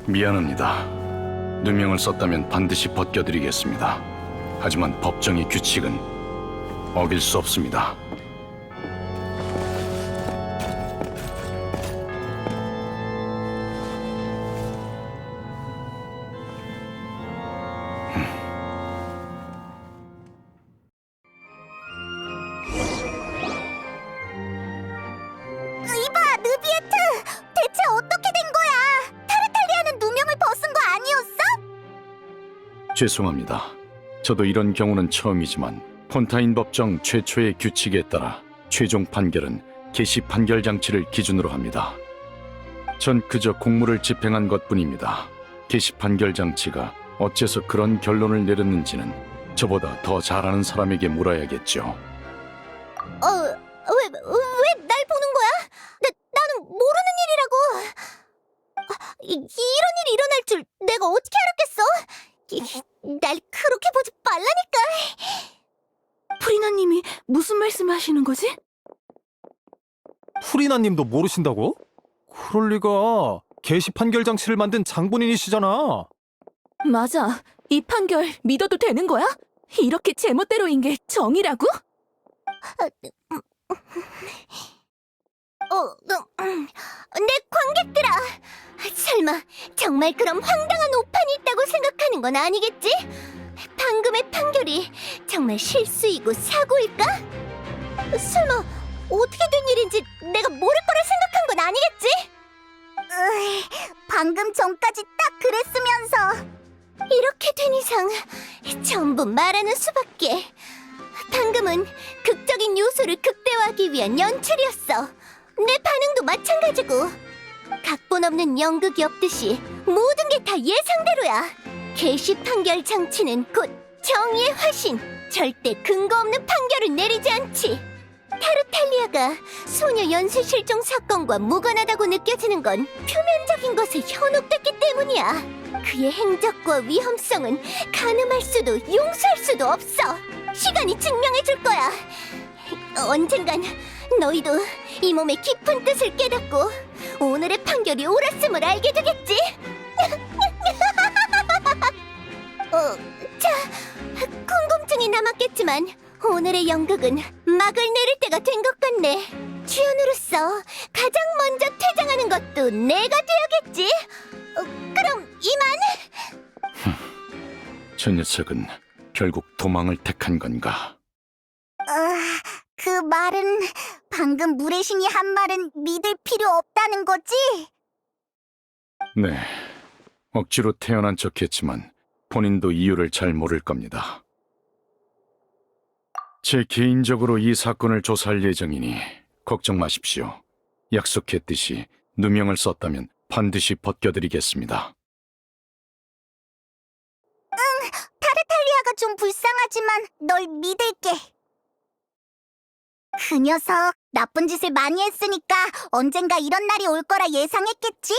[SPEAKER 10] 미안합니다. 누명을 썼다면 반드시 벗겨드리겠습니다. 하지만 법정의 규칙은 어길 수 없습니다.
[SPEAKER 4] 이봐, 느비에트! 대체 어떻게 된 거야? 타르탈리아는 누명을 벗은 거 아니었어?
[SPEAKER 10] 죄송합니다. 저도 이런 경우는 처음이지만 폰타인 법정 최초의 규칙에 따라 최종 판결은 개시 판결 장치를 기준으로 합니다. 전 그저 공무를 집행한 것뿐입니다. 개시 판결 장치가 어째서 그런 결론을 내렸는지는 저보다 더 잘 아는 사람에게 물어야겠죠.
[SPEAKER 4] 왜 날 보는 거야? 나는 모르는 일이라고. 이런 일이 일어날 줄 내가 어떻게 알았겠어? 날 그렇게 보지 말라니까.
[SPEAKER 9] 프리나님이 무슨 말씀을 하시는 거지?
[SPEAKER 8] 프리나님도 모르신다고? 그럴 리가. 개시 판결 장치를 만든 장본인이시잖아.
[SPEAKER 9] 맞아. 이 판결 믿어도 되는 거야? 이렇게 제멋대로인 게 정의라고?
[SPEAKER 4] 내 관객들아, 설마 정말 그런 황당한 오판이 있다고 생각하는 건 아니겠지? 방금의 판결이 정말 실수이고 사고일까? 설마 어떻게 된 일인지 내가 모를 거라 생각한 건 아니겠지? 방금 전까지 딱 그랬으면서. 이렇게 된 이상 전부 말하는 수밖에. 방금은 극적 화수를 극대화하기 위한 연출이었어. 내 반응도 마찬가지고. 각본 없는 연극이 없듯이 모든 게 다 예상대로야. 개시 판결 장치는 곧 정의의 화신. 절대 근거 없는 판결을 내리지 않지. 타르탈리아가 소녀 연쇄 실종 사건과 무관하다고 느껴지는 건 표면적인 것에 현혹됐기 때문이야. 그의 행적과 위험성은 가늠할 수도 용서할 수도 없어. 시간이 증명해 줄 거야. 언젠간 너희도 이 몸의 깊은 뜻을 깨닫고 오늘의 판결이 옳았음을 알게 되겠지. 자, 궁금증이 남았겠지만 오늘의 연극은 막을 내릴 때가 된 것 같네. 주연으로서 가장 먼저 퇴장하는 것도 내가 되어야겠지. 그럼 이만.
[SPEAKER 10] 저 녀석은 결국 도망을 택한 건가?
[SPEAKER 4] 그 말은 방금 무례신이 한 말은 믿을 필요 없다는 거지?
[SPEAKER 10] 네, 억지로 태어난 척했지만 본인도 이유를 잘 모를 겁니다. 제 개인적으로 이 사건을 조사할 예정이니 걱정 마십시오. 약속했듯이 누명을 썼다면 반드시 벗겨드리겠습니다.
[SPEAKER 4] 타르탈리아가 좀 불쌍하지만 널 믿을게. 그 녀석 나쁜 짓을 많이 했으니까 언젠가 이런 날이 올 거라 예상했겠지?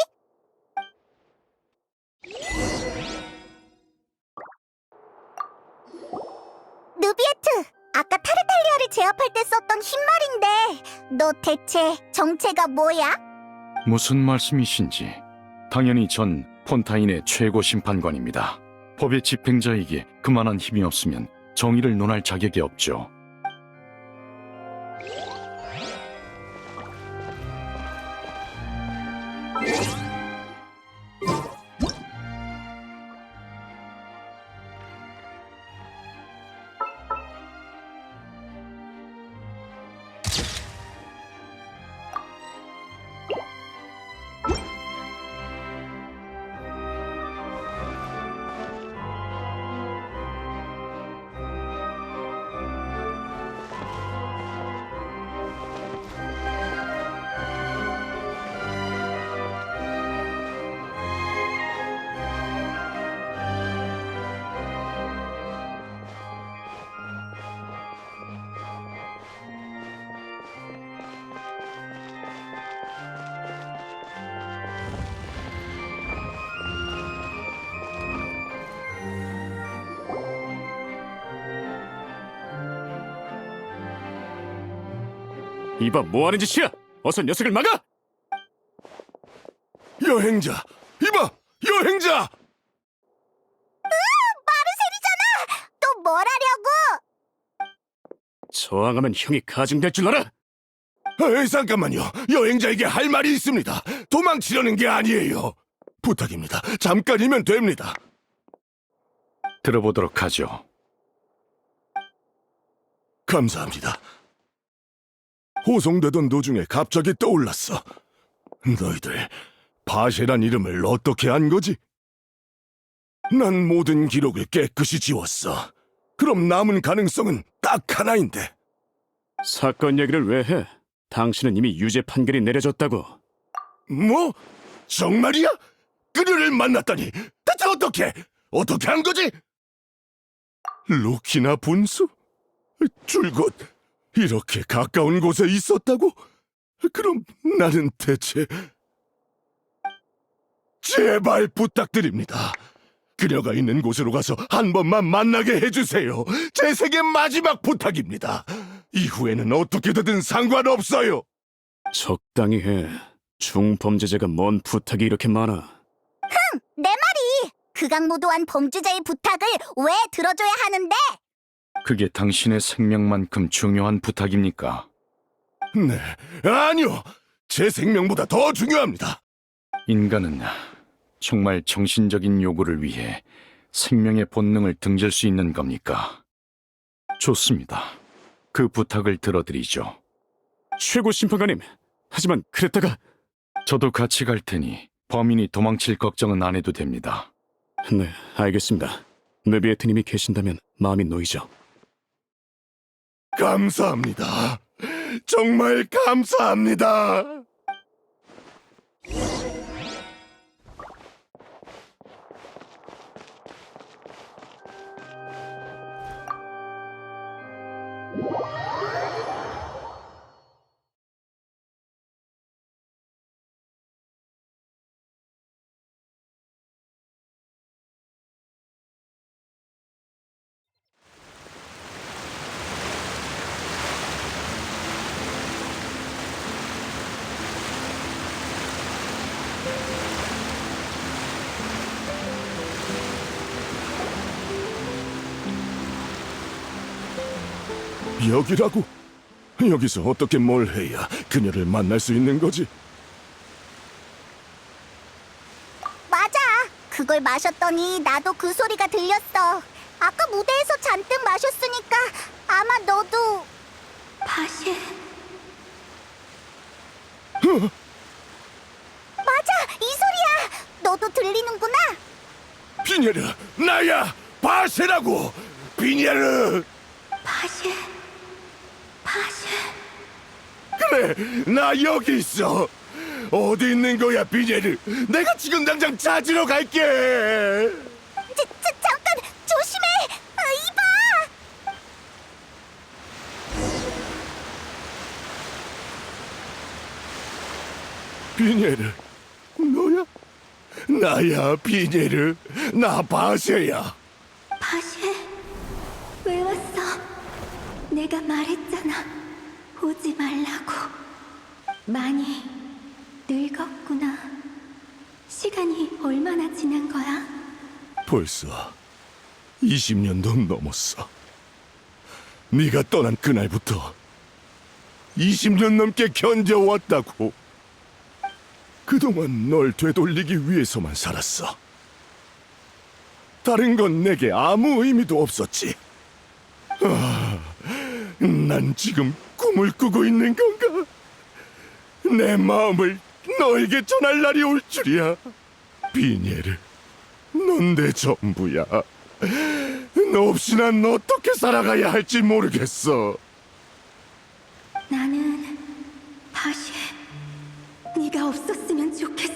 [SPEAKER 4] 누비에트, 아까 타르탈리아를 제압할 때 썼던 흰말인데 너 대체 정체가 뭐야?
[SPEAKER 10] 무슨 말씀이신지. 당연히 전 폰타인의 최고 심판관입니다. 법의 집행자에게 그만한 힘이 없으면 정의를 논할 자격이 없죠.
[SPEAKER 11] 이봐, 뭐하는 짓이야? 어서 녀석을 막아!
[SPEAKER 6] 여행자! 이봐! 여행자!
[SPEAKER 4] 마르셀이잖아! 또 뭘 하려고?
[SPEAKER 11] 저항하면 형이 가중될 줄 알아!
[SPEAKER 6] 에이, 잠깐만요. 여행자에게 할 말이 있습니다. 도망치려는 게 아니에요. 부탁입니다. 잠깐이면 됩니다.
[SPEAKER 10] 들어보도록 하죠.
[SPEAKER 6] 감사합니다. 호송되던 도중에 갑자기 떠올랐어. 너희들 바쉐란 이름을 어떻게 안 거지? 난 모든 기록을 깨끗이 지웠어. 그럼 남은 가능성은 딱 하나인데.
[SPEAKER 11] 사건 얘기를 왜 해? 당신은 이미 유죄 판결이 내려졌다고.
[SPEAKER 6] 뭐? 정말이야? 그녀를 만났다니 대체 어떻게 한 거지? 루키나 분수? 줄곧 이렇게 가까운 곳에 있었다고? 그럼 나는 대체... 제발 부탁드립니다. 그녀가 있는 곳으로 가서 한 번만 만나게 해주세요. 제 생애 마지막 부탁입니다. 이후에는 어떻게 되든 상관없어요.
[SPEAKER 11] 적당히 해. 중범죄자가 뭔 부탁이 이렇게 많아.
[SPEAKER 4] 내 말이! 극악무도한 범죄자의 부탁을 왜 들어줘야 하는데?
[SPEAKER 10] 그게 당신의 생명만큼 중요한 부탁입니까?
[SPEAKER 6] 네, 아니요. 제 생명보다 더 중요합니다.
[SPEAKER 10] 인간은 정말 정신적인 요구를 위해 생명의 본능을 등질 수 있는 겁니까? 좋습니다. 그 부탁을 들어드리죠.
[SPEAKER 11] 최고 심판관님, 하지만 그랬다가...
[SPEAKER 10] 저도 같이 갈 테니 범인이 도망칠 걱정은 안 해도 됩니다.
[SPEAKER 11] 네, 알겠습니다. 느비에트님이 계신다면 마음이 놓이죠.
[SPEAKER 6] 감사합니다. 정말 감사합니다. 여기라고? 여기서 어떻게 뭘 해야 그녀를 만날 수 있는 거지?
[SPEAKER 4] 맞아. 그걸 마셨더니 나도 그 소리가 들렸어. 아까 무대에서 잔뜩 마셨으니까 아마 너도 바실. 맞아, 이 소리야. 너도 들리는구나.
[SPEAKER 6] 비녀르, 나야! 바세라고! 비녀르!
[SPEAKER 4] 바실.
[SPEAKER 6] 그래, 나 여기 있어. 어디 있는 거야, 비녀르? 내가 지금 당장 찾으러 갈게.
[SPEAKER 4] 잠깐 조심해. 이봐.
[SPEAKER 6] 비녀르, 너야? 나야, 비녀르. 나 바세야.
[SPEAKER 4] 바실, 왜 왔어? 내가 말했잖아. 오지 말라고. 많이 늙었구나. 시간이 얼마나 지난 거야?
[SPEAKER 6] 벌써 20년도 넘었어. 네가 떠난 그날부터 20년 넘게 견뎌왔다고. 그동안 널 되돌리기 위해서만 살았어. 다른 건 내게 아무 의미도 없었지. 난 지금 꿈을 꾸고 있는 건가? 내 마음을 너에게 전할 날이 올 줄이야. 비녀르, 넌 내 전부야. 너 없이 난 어떻게 살아가야 할지 모르겠어.
[SPEAKER 4] 나는 바실, 네가 없었으면 좋겠어.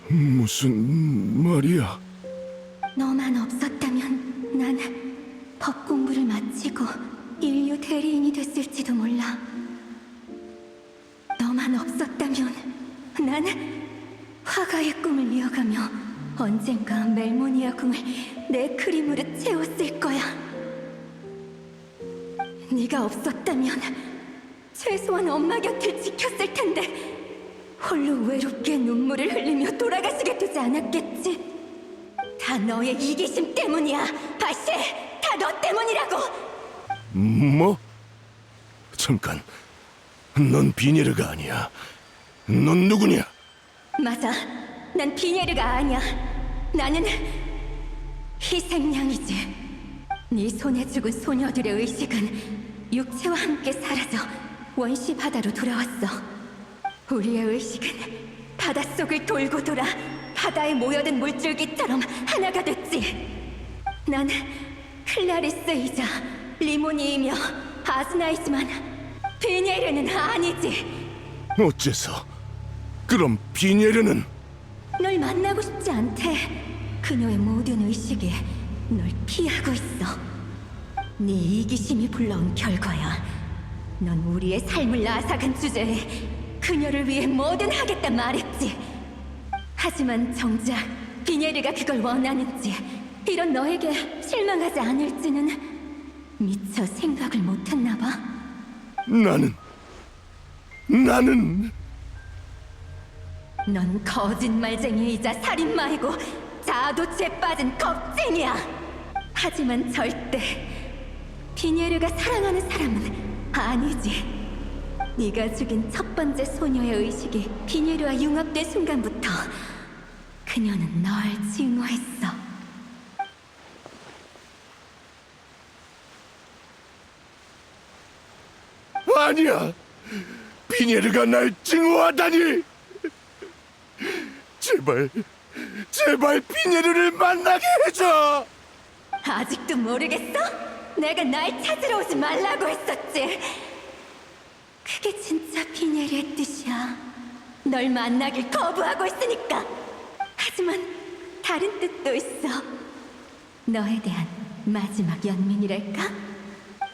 [SPEAKER 6] 무슨 말이야?
[SPEAKER 4] 너만 없었다면 난 법 공부를 마치고 인류 대리인이 됐을지도 몰라. 너만 없었다면 나는 화가의 꿈을 이어가며 언젠가 멜모니아 궁을 내 그림으로 채웠을 거야. 네가 없었다면 최소한 엄마 곁을 지켰을 텐데 홀로 외롭게 눈물을 흘리며 돌아가시게 되지 않았겠지? 다 너의 이기심 때문이야, 바실! 다 너 때문이라고!
[SPEAKER 6] 뭐? 잠깐, 넌 비녀르가 아니야. 넌 누구냐?
[SPEAKER 4] 맞아, 난 비녀르가 아니야. 나는 희생양이지. 네 손에 죽은 소녀들의 의식은 육체와 함께 사라져 원시 바다로 돌아왔어. 우리의 의식은 바닷속을 돌고 돌아 바다에 모여든 물줄기처럼 하나가 됐지. 난 클라리스이자 리모니이며 아스나이지만 비녀르는 아니지.
[SPEAKER 6] 어째서? 그럼 비녀르는?
[SPEAKER 4] 널 만나고 싶지 않대. 그녀의 모든 의식이 널 피하고 있어. 네 이기심이 불러온 결과야. 넌 우리의 삶을 앗아간 주제에 그녀를 위해 뭐든 하겠다 말했지. 하지만 정작 비녀르가 그걸 원하는지, 이런 너에게 실망하지 않을지는 미처 생각을 못했나 봐.
[SPEAKER 6] 나는
[SPEAKER 4] 넌 거짓말쟁이이자 살인마이고 자아도취에 빠진 겁쟁이야. 하지만 절대 비녀르가 사랑하는 사람은 아니지. 네가 죽인 첫 번째 소녀의 의식이 비녀르와 융합된 순간부터 그녀는 널 증오했어.
[SPEAKER 6] 아니야. 비녀르가 날 증오하다니. 제발 비녀르를 만나게 해줘.
[SPEAKER 4] 아직도 모르겠어? 내가 날 찾으러 오지 말라고 했었지. 그게 진짜 비네리의 뜻이야. 널 만나길 거부하고 있으니까. 하지만 다른 뜻도 있어. 너에 대한 마지막 연민이랄까?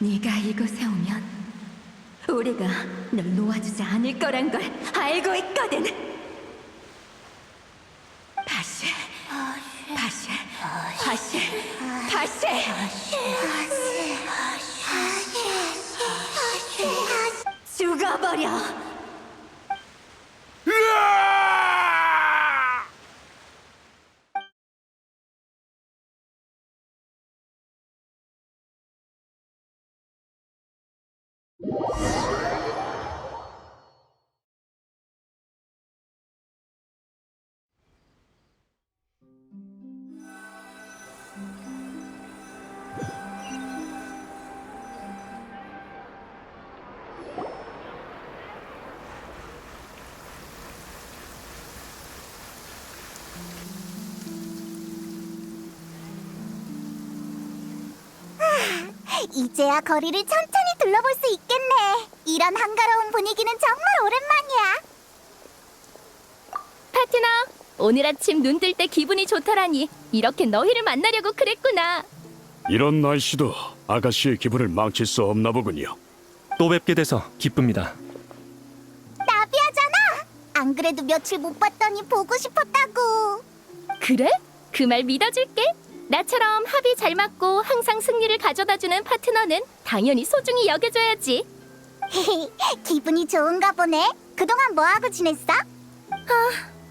[SPEAKER 4] 네가 이곳에 오면 우리가 널 놓아주지 않을 거란 걸 알고 있거든. 다시, 다시, 다시, 다시. 죽어버려.
[SPEAKER 13] 이제야 거리를 천천히 둘러볼 수 있겠네. 이런 한가로운 분위기는 정말 오랜만이야.
[SPEAKER 2] 파트너, 오늘 아침 눈 뜰 때 기분이 좋더라니. 이렇게 너희를 만나려고 그랬구나.
[SPEAKER 11] 이런 날씨도 아가씨의 기분을 망칠 수 없나 보군요.
[SPEAKER 8] 또 뵙게 돼서 기쁩니다.
[SPEAKER 13] 나비야잖아. 안 그래도 며칠 못 봤더니 보고 싶었다고.
[SPEAKER 2] 그래? 그 말 믿어줄게. 나처럼 합이 잘 맞고 항상 승리를 가져다주는 파트너는 당연히 소중히 여겨줘야지.
[SPEAKER 13] 기분이 좋은가 보네. 그동안 뭐하고 지냈어?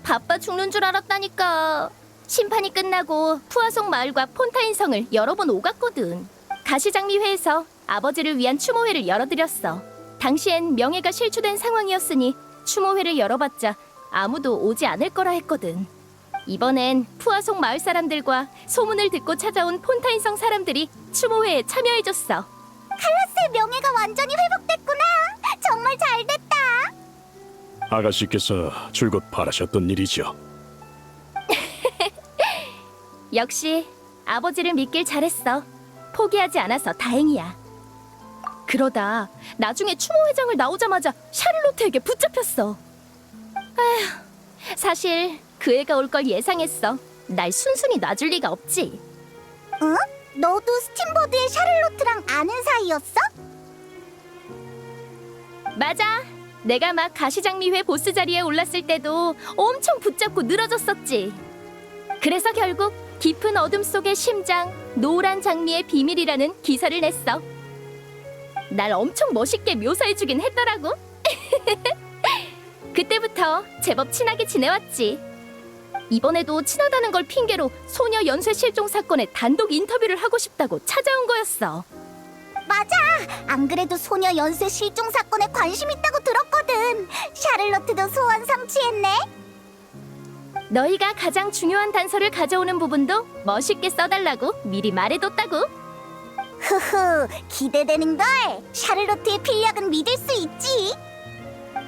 [SPEAKER 2] 바빠 죽는 줄 알았다니까. 심판이 끝나고 푸아송 마을과 폰타인 성을 여러 번 오갔거든. 가시장미회에서 아버지를 위한 추모회를 열어드렸어. 당시엔 명예가 실추된 상황이었으니 추모회를 열어봤자 아무도 오지 않을 거라 했거든. 이번엔 푸아송 마을 사람들과 소문을 듣고 찾아온 폰타인 성 사람들이 추모회에 참여해줬어.
[SPEAKER 13] 칼라스의 명예가 완전히 회복됐구나. 정말 잘됐다.
[SPEAKER 11] 아가씨께서 줄곧 바라셨던 일이죠.
[SPEAKER 2] 역시 아버지를 믿길 잘했어. 포기하지 않아서 다행이야. 그러다 나중에 추모회장을 나오자마자 샤를로트에게 붙잡혔어. 아휴, 사실 그 애가 올 걸 예상했어. 날 순순히 놔줄 리가 없지.
[SPEAKER 13] 응? 너도 스팀보드의 샤를로트랑 아는 사이였어?
[SPEAKER 2] 맞아. 내가 막 가시장미회 보스 자리에 올랐을 때도 엄청 붙잡고 늘어졌었지. 그래서 결국 깊은 어둠 속의 심장, 노란 장미의 비밀이라는 기사를 냈어. 날 엄청 멋있게 묘사해주긴 했더라고. 그때부터 제법 친하게 지내왔지. 이번에도 친하다는 걸 핑계로 소녀 연쇄 실종 사건에 단독 인터뷰를 하고 싶다고 찾아온 거였어.
[SPEAKER 13] 맞아. 안 그래도 소녀 연쇄 실종 사건에 관심 있다고 들었거든. 샤를로트도 소원 성취했네.
[SPEAKER 2] 너희가 가장 중요한 단서를 가져오는 부분도 멋있게 써달라고 미리 말해뒀다고.
[SPEAKER 13] 흐흐, 기대되는걸. 샤를로트의 필력은 믿을 수 있지.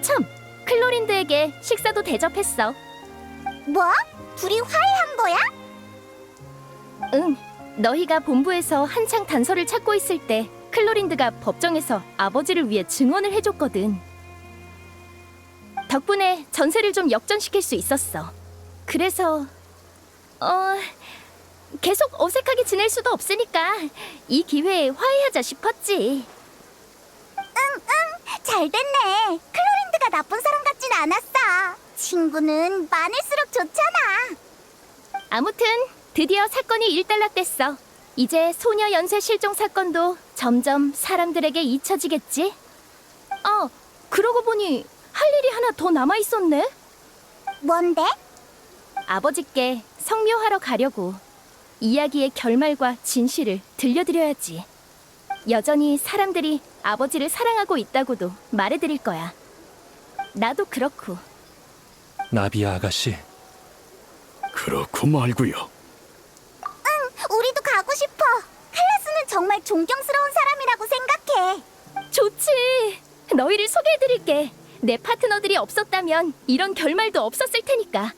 [SPEAKER 2] 참, 클로린드에게 식사도 대접했어.
[SPEAKER 13] 뭐? 둘이 화해한 거야?
[SPEAKER 2] 응, 너희가 본부에서 한창 단서를 찾고 있을 때 클로린드가 법정에서 아버지를 위해 증언을 해줬거든. 덕분에 전세를 좀 역전시킬 수 있었어. 그래서 계속 어색하게 지낼 수도 없으니까 이 기회에 화해하자 싶었지.
[SPEAKER 13] 잘 됐네. 클로린드가 나쁜 사람 같진 않았어. 친구는 많을수록 좋잖아.
[SPEAKER 2] 아무튼 드디어 사건이 일단락됐어. 이제 소녀 연쇄 실종 사건도 점점 사람들에게 잊혀지겠지? 그러고 보니 할 일이 하나 더 남아있었네?
[SPEAKER 13] 뭔데?
[SPEAKER 2] 아버지께 성묘하러 가려고. 이야기의 결말과 진실을 들려드려야지. 여전히 사람들이 아버지를 사랑하고 있다고도 말해드릴 거야. 나도 그렇고.
[SPEAKER 8] 나비야 아가씨.
[SPEAKER 11] 그렇고 말고요.
[SPEAKER 13] 우리도 가고 싶어. 클라스는 정말 존경스러운 사람이라고 생각해.
[SPEAKER 2] 좋지. 너희를 소개해드릴게. 내 파트너들이 없었다면 이런 결말도 없었을 테니까.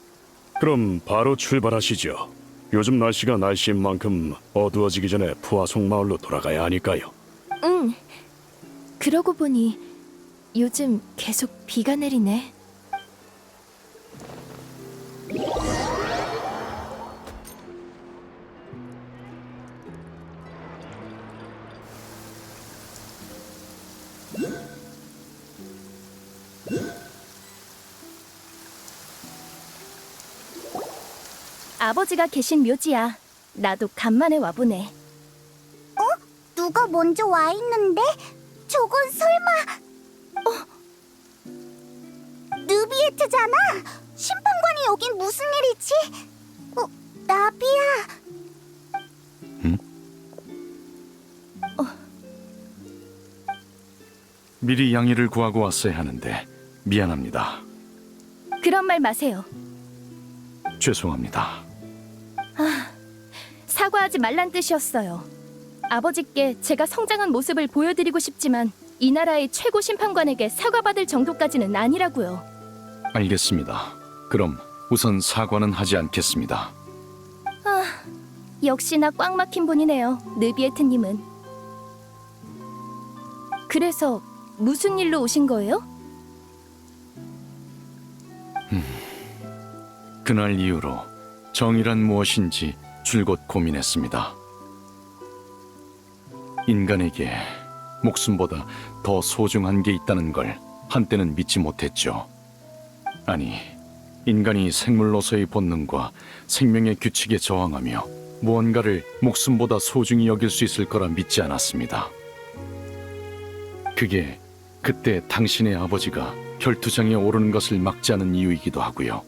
[SPEAKER 11] 그럼 바로 출발하시죠. 요즘 날씨가 날씨인 만큼 어두워지기 전에 푸아송 마을로 돌아가야 하니까요.
[SPEAKER 2] 응. 그러고 보니 요즘 계속 비가 내리네. 아버지가 계신 묘지야. 나도 간만에 와보네.
[SPEAKER 13] 누가 먼저 와 있는데? 저건 설마... 느비에트잖아? 심판관이 여긴 무슨 일이지? 나비야...
[SPEAKER 10] 미리 양해를 구하고 왔어야 하는데 미안합니다.
[SPEAKER 2] 그런 말 마세요.
[SPEAKER 10] 죄송합니다.
[SPEAKER 2] 사과하지 말란 뜻이었어요. 아버지께 제가 성장한 모습을 보여드리고 싶지만 이 나라의 최고 심판관에게 사과받을 정도까지는 아니라고요.
[SPEAKER 10] 알겠습니다. 그럼 우선 사과는 하지 않겠습니다.
[SPEAKER 2] 역시나 꽉 막힌 분이네요, 느비에트님은. 그래서 무슨 일로 오신 거예요?
[SPEAKER 10] 그날 이후로 정의란 무엇인지 줄곧 고민했습니다. 인간에게 목숨보다 더 소중한 게 있다는 걸 한때는 믿지 못했죠. 아니, 인간이 생물로서의 본능과 생명의 규칙에 저항하며 무언가를 목숨보다 소중히 여길 수 있을 거라 믿지 않았습니다. 그게 그때 당신의 아버지가 혈투장에 오르는 것을 막지 않은 이유이기도 하고요.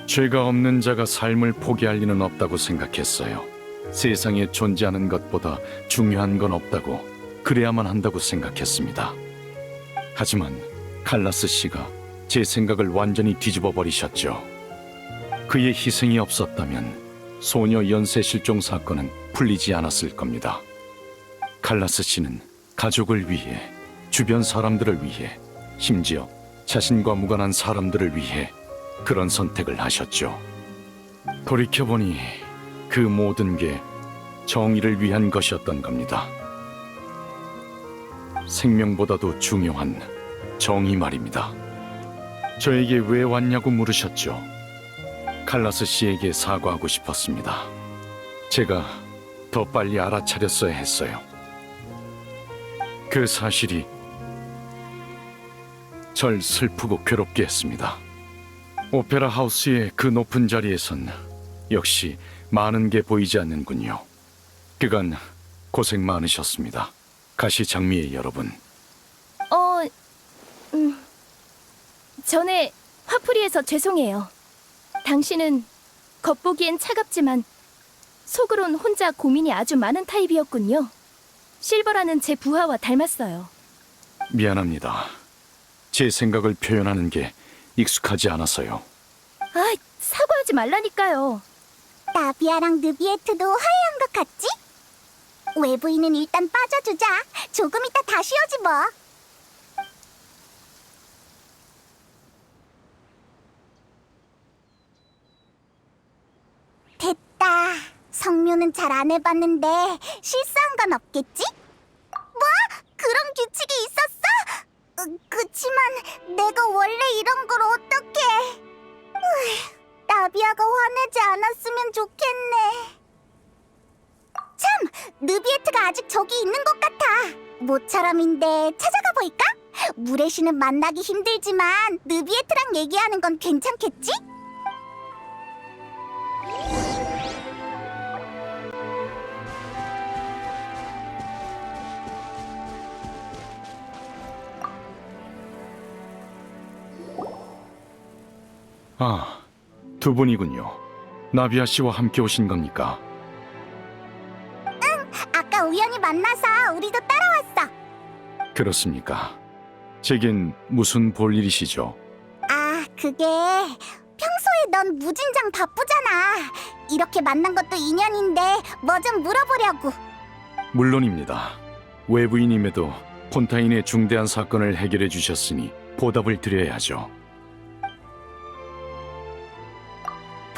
[SPEAKER 10] 죄가 없는 자가 삶을 포기할 리는 없다고 생각했어요. 세상에 존재하는 것보다 중요한 건 없다고, 그래야만 한다고 생각했습니다. 하지만 칼라스 씨가 제 생각을 완전히 뒤집어 버리셨죠. 그의 희생이 없었다면 소녀 연쇄 실종 사건은 풀리지 않았을 겁니다. 칼라스 씨는 가족을 위해, 주변 사람들을 위해, 심지어 자신과 무관한 사람들을 위해 그런 선택을 하셨죠. 돌이켜보니 그 모든 게 정의를 위한 것이었던 겁니다. 생명보다도 중요한 정의 말입니다. 저에게 왜 왔냐고 물으셨죠. 칼라스 씨에게 사과하고 싶었습니다. 제가 더 빨리 알아차렸어야 했어요. 그 사실이 절 슬프고 괴롭게 했습니다. 오페라 하우스의 그 높은 자리에선 역시 많은 게 보이지 않는군요. 그간 고생 많으셨습니다. 가시장미의 여러분.
[SPEAKER 2] 전에 화풀이해서 죄송해요. 당신은 겉보기엔 차갑지만 속으론 혼자 고민이 아주 많은 타입이었군요. 실버라는 제 부하와 닮았어요.
[SPEAKER 10] 미안합니다. 제 생각을 표현하는 게 익숙하지 않아서요.
[SPEAKER 2] 사과하지 말라니까요.
[SPEAKER 13] 나비아랑 느비에트도 화해한 것 같지? 외부인은 일단 빠져주자. 조금 이따 다시 오지 뭐. 됐다. 성묘는 잘 안 해봤는데 실수한 건 없겠지? 뭐? 그런 규칙이 있었어? 그치만 내가 원래 이런 걸 어떡해. 나비아가 화내지 않았으면 좋겠네. 참! 느비에트가 아직 저기 있는 것 같아. 모처럼인데 찾아가 볼까? 물의 신은 만나기 힘들지만 느비에트랑 얘기하는 건 괜찮겠지?
[SPEAKER 10] 아, 두 분이군요. 나비아 씨와 함께 오신 겁니까?
[SPEAKER 13] 아까 우연히 만나서 우리도 따라왔어.
[SPEAKER 10] 그렇습니까? 제겐 무슨 볼일이시죠?
[SPEAKER 13] 그게 평소에 넌 무진장 바쁘잖아. 이렇게 만난 것도 인연인데 뭐 좀 물어보려고.
[SPEAKER 10] 물론입니다. 외부인임에도 폰타인의 중대한 사건을 해결해 주셨으니 보답을 드려야죠.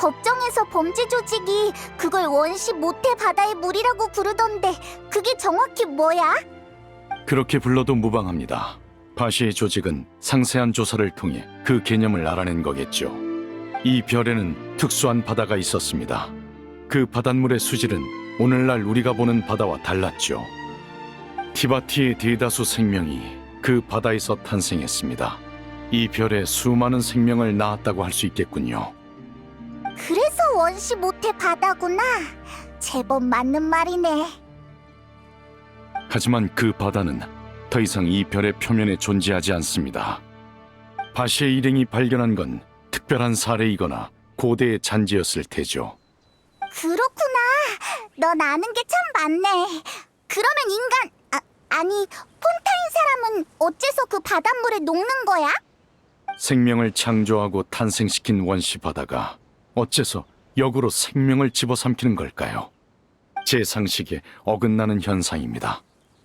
[SPEAKER 13] 법정에서 범죄 조직이 그걸 원시 모태 바다의 물이라고 부르던데 그게 정확히 뭐야?
[SPEAKER 10] 그렇게 불러도 무방합니다. 바시의 조직은 상세한 조사를 통해 그 개념을 알아낸 거겠죠. 이 별에는 특수한 바다가 있었습니다. 그 바닷물의 수질은 오늘날 우리가 보는 바다와 달랐죠. 티바티의 대다수 생명이 그 바다에서 탄생했습니다. 이 별에 수많은 생명을 낳았다고 할 수 있겠군요.
[SPEAKER 13] 그래서 원시 모태 바다구나. 제법 맞는 말이네.
[SPEAKER 10] 하지만 그 바다는 더 이상 이 별의 표면에 존재하지 않습니다. 바시의 일행이 발견한 건 특별한 사례이거나 고대의 잔재였을 테죠.
[SPEAKER 13] 그렇구나. 넌 아는 게 참 많네. 그러면 아니 폰타인 사람은 어째서 그 바닷물에 녹는 거야?
[SPEAKER 10] 생명을 창조하고 탄생시킨 원시 바다가 어째서 역으로 생명을 집어삼키는 걸까요? 제 상식에 어긋나는 현상입니다.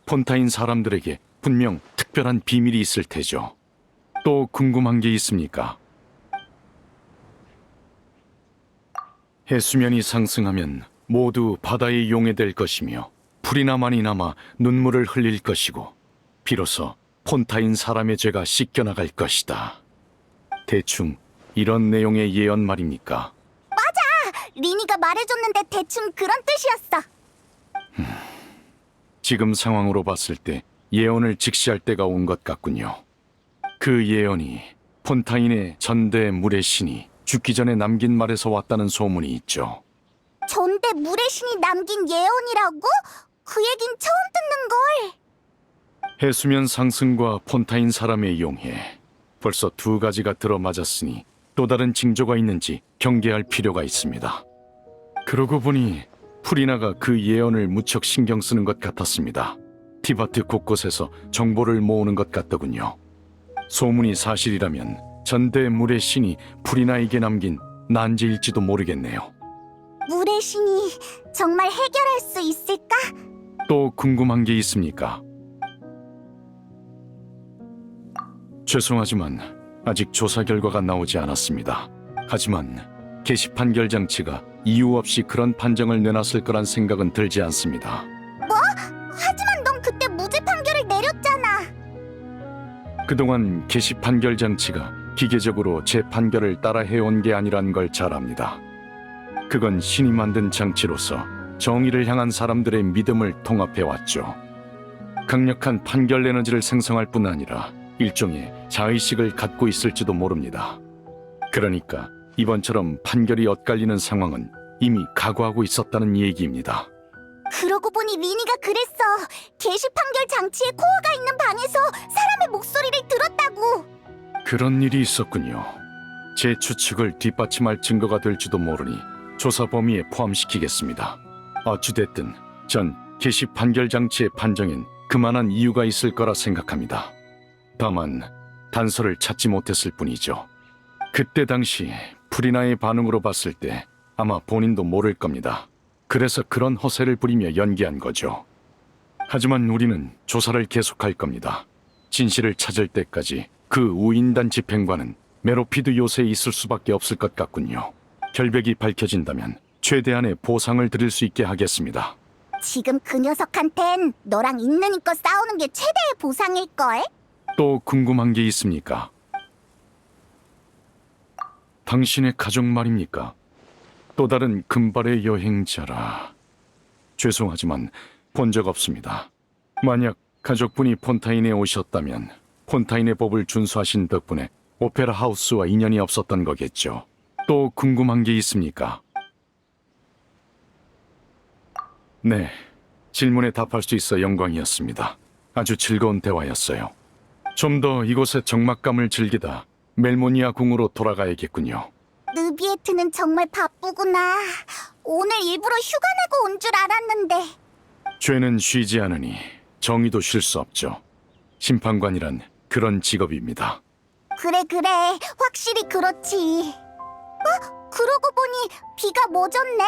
[SPEAKER 10] 폰타인 사람들에게 분명 특별한 비밀이 있을 테죠. 또 궁금한 게 있습니까? 해수면이 상승하면 모두 바다에 용해될 것이며 불이나 많이 남아 눈물을 흘릴 것이고 비로소 폰타인 사람의 죄가 씻겨나갈 것이다. 대충 이런 내용의 예언 말입니까?
[SPEAKER 13] 리니가 말해줬는데 대충 그런 뜻이었어.
[SPEAKER 10] 지금 상황으로 봤을 때 예언을 직시할 때가 온 것 같군요. 그 예언이 폰타인의 전대 물의 신이 죽기 전에 남긴 말에서 왔다는 소문이 있죠.
[SPEAKER 13] 전대 물의 신이 남긴 예언이라고? 그 얘긴 처음 듣는 걸.
[SPEAKER 10] 해수면 상승과 폰타인 사람의 용해, 벌써 두 가지가 들어맞았으니 또 다른 징조가 있는지 경계할 필요가 있습니다. 그러고 보니 프리나가 그 예언을 무척 신경 쓰는 것 같았습니다. 티바트 곳곳에서 정보를 모으는 것 같더군요. 소문이 사실이라면 전대 물의 신이 프리나에게 남긴 난제일지도 모르겠네요.
[SPEAKER 13] 물의 신이 정말 해결할 수 있을까?
[SPEAKER 10] 또 궁금한 게 있습니까? 죄송하지만 아직 조사 결과가 나오지 않았습니다. 하지만 게시 판결 장치가 이유 없이 그런 판정을 내놨을 거란 생각은 들지 않습니다.
[SPEAKER 13] 뭐? 하지만 넌 그때 무죄 판결을 내렸잖아.
[SPEAKER 10] 그동안 게시 판결 장치가 기계적으로 제 판결을 따라 해온 게 아니란 걸 잘 압니다. 그건 신이 만든 장치로서 정의를 향한 사람들의 믿음을 통합해왔죠. 강력한 판결 에너지를 생성할 뿐 아니라 일종의 자의식을 갖고 있을지도 모릅니다. 그러니까 이번처럼 판결이 엇갈리는 상황은 이미 각오하고 있었다는 얘기입니다.
[SPEAKER 13] 그러고 보니 리니가 그랬어. 게시 판결 장치에 코어가 있는 방에서 사람의 목소리를 들었다고.
[SPEAKER 10] 그런 일이 있었군요. 제 추측을 뒷받침할 증거가 될지도 모르니 조사 범위에 포함시키겠습니다. 어찌됐든 전 게시 판결 장치의 판정엔 그만한 이유가 있을 거라 생각합니다. 다만 단서를 찾지 못했을 뿐이죠. 그때 당시 프리나의 반응으로 봤을 때 아마 본인도 모를 겁니다. 그래서 그런 허세를 부리며 연기한 거죠. 하지만 우리는 조사를 계속할 겁니다. 진실을 찾을 때까지 그 우인단 집행관은 메로피드 요새에 있을 수밖에 없을 것 같군요. 결백이 밝혀진다면 최대한의 보상을 드릴 수 있게 하겠습니다.
[SPEAKER 13] 지금 그 녀석한텐 너랑 있는 힘껏 싸우는 게 최대의 보상일걸?
[SPEAKER 10] 또 궁금한 게 있습니까? 당신의 가족 말입니까? 또 다른 금발의 여행자라. 죄송하지만 본 적 없습니다. 만약 가족분이 폰타인에 오셨다면 폰타인의 법을 준수하신 덕분에 오페라 하우스와 인연이 없었던 거겠죠. 또 궁금한 게 있습니까? 네, 질문에 답할 수 있어 영광이었습니다. 아주 즐거운 대화였어요. 좀 더 이곳의 적막감을 즐기다 멜모니아 궁으로 돌아가야겠군요.
[SPEAKER 13] 느비에트는 정말 바쁘구나. 오늘 일부러 휴가 내고 온 줄 알았는데.
[SPEAKER 10] 죄는 쉬지 않으니 정의도 쉴 수 없죠. 심판관이란 그런 직업입니다.
[SPEAKER 13] 그래 확실히 그렇지. 그러고 보니 비가 멎었네?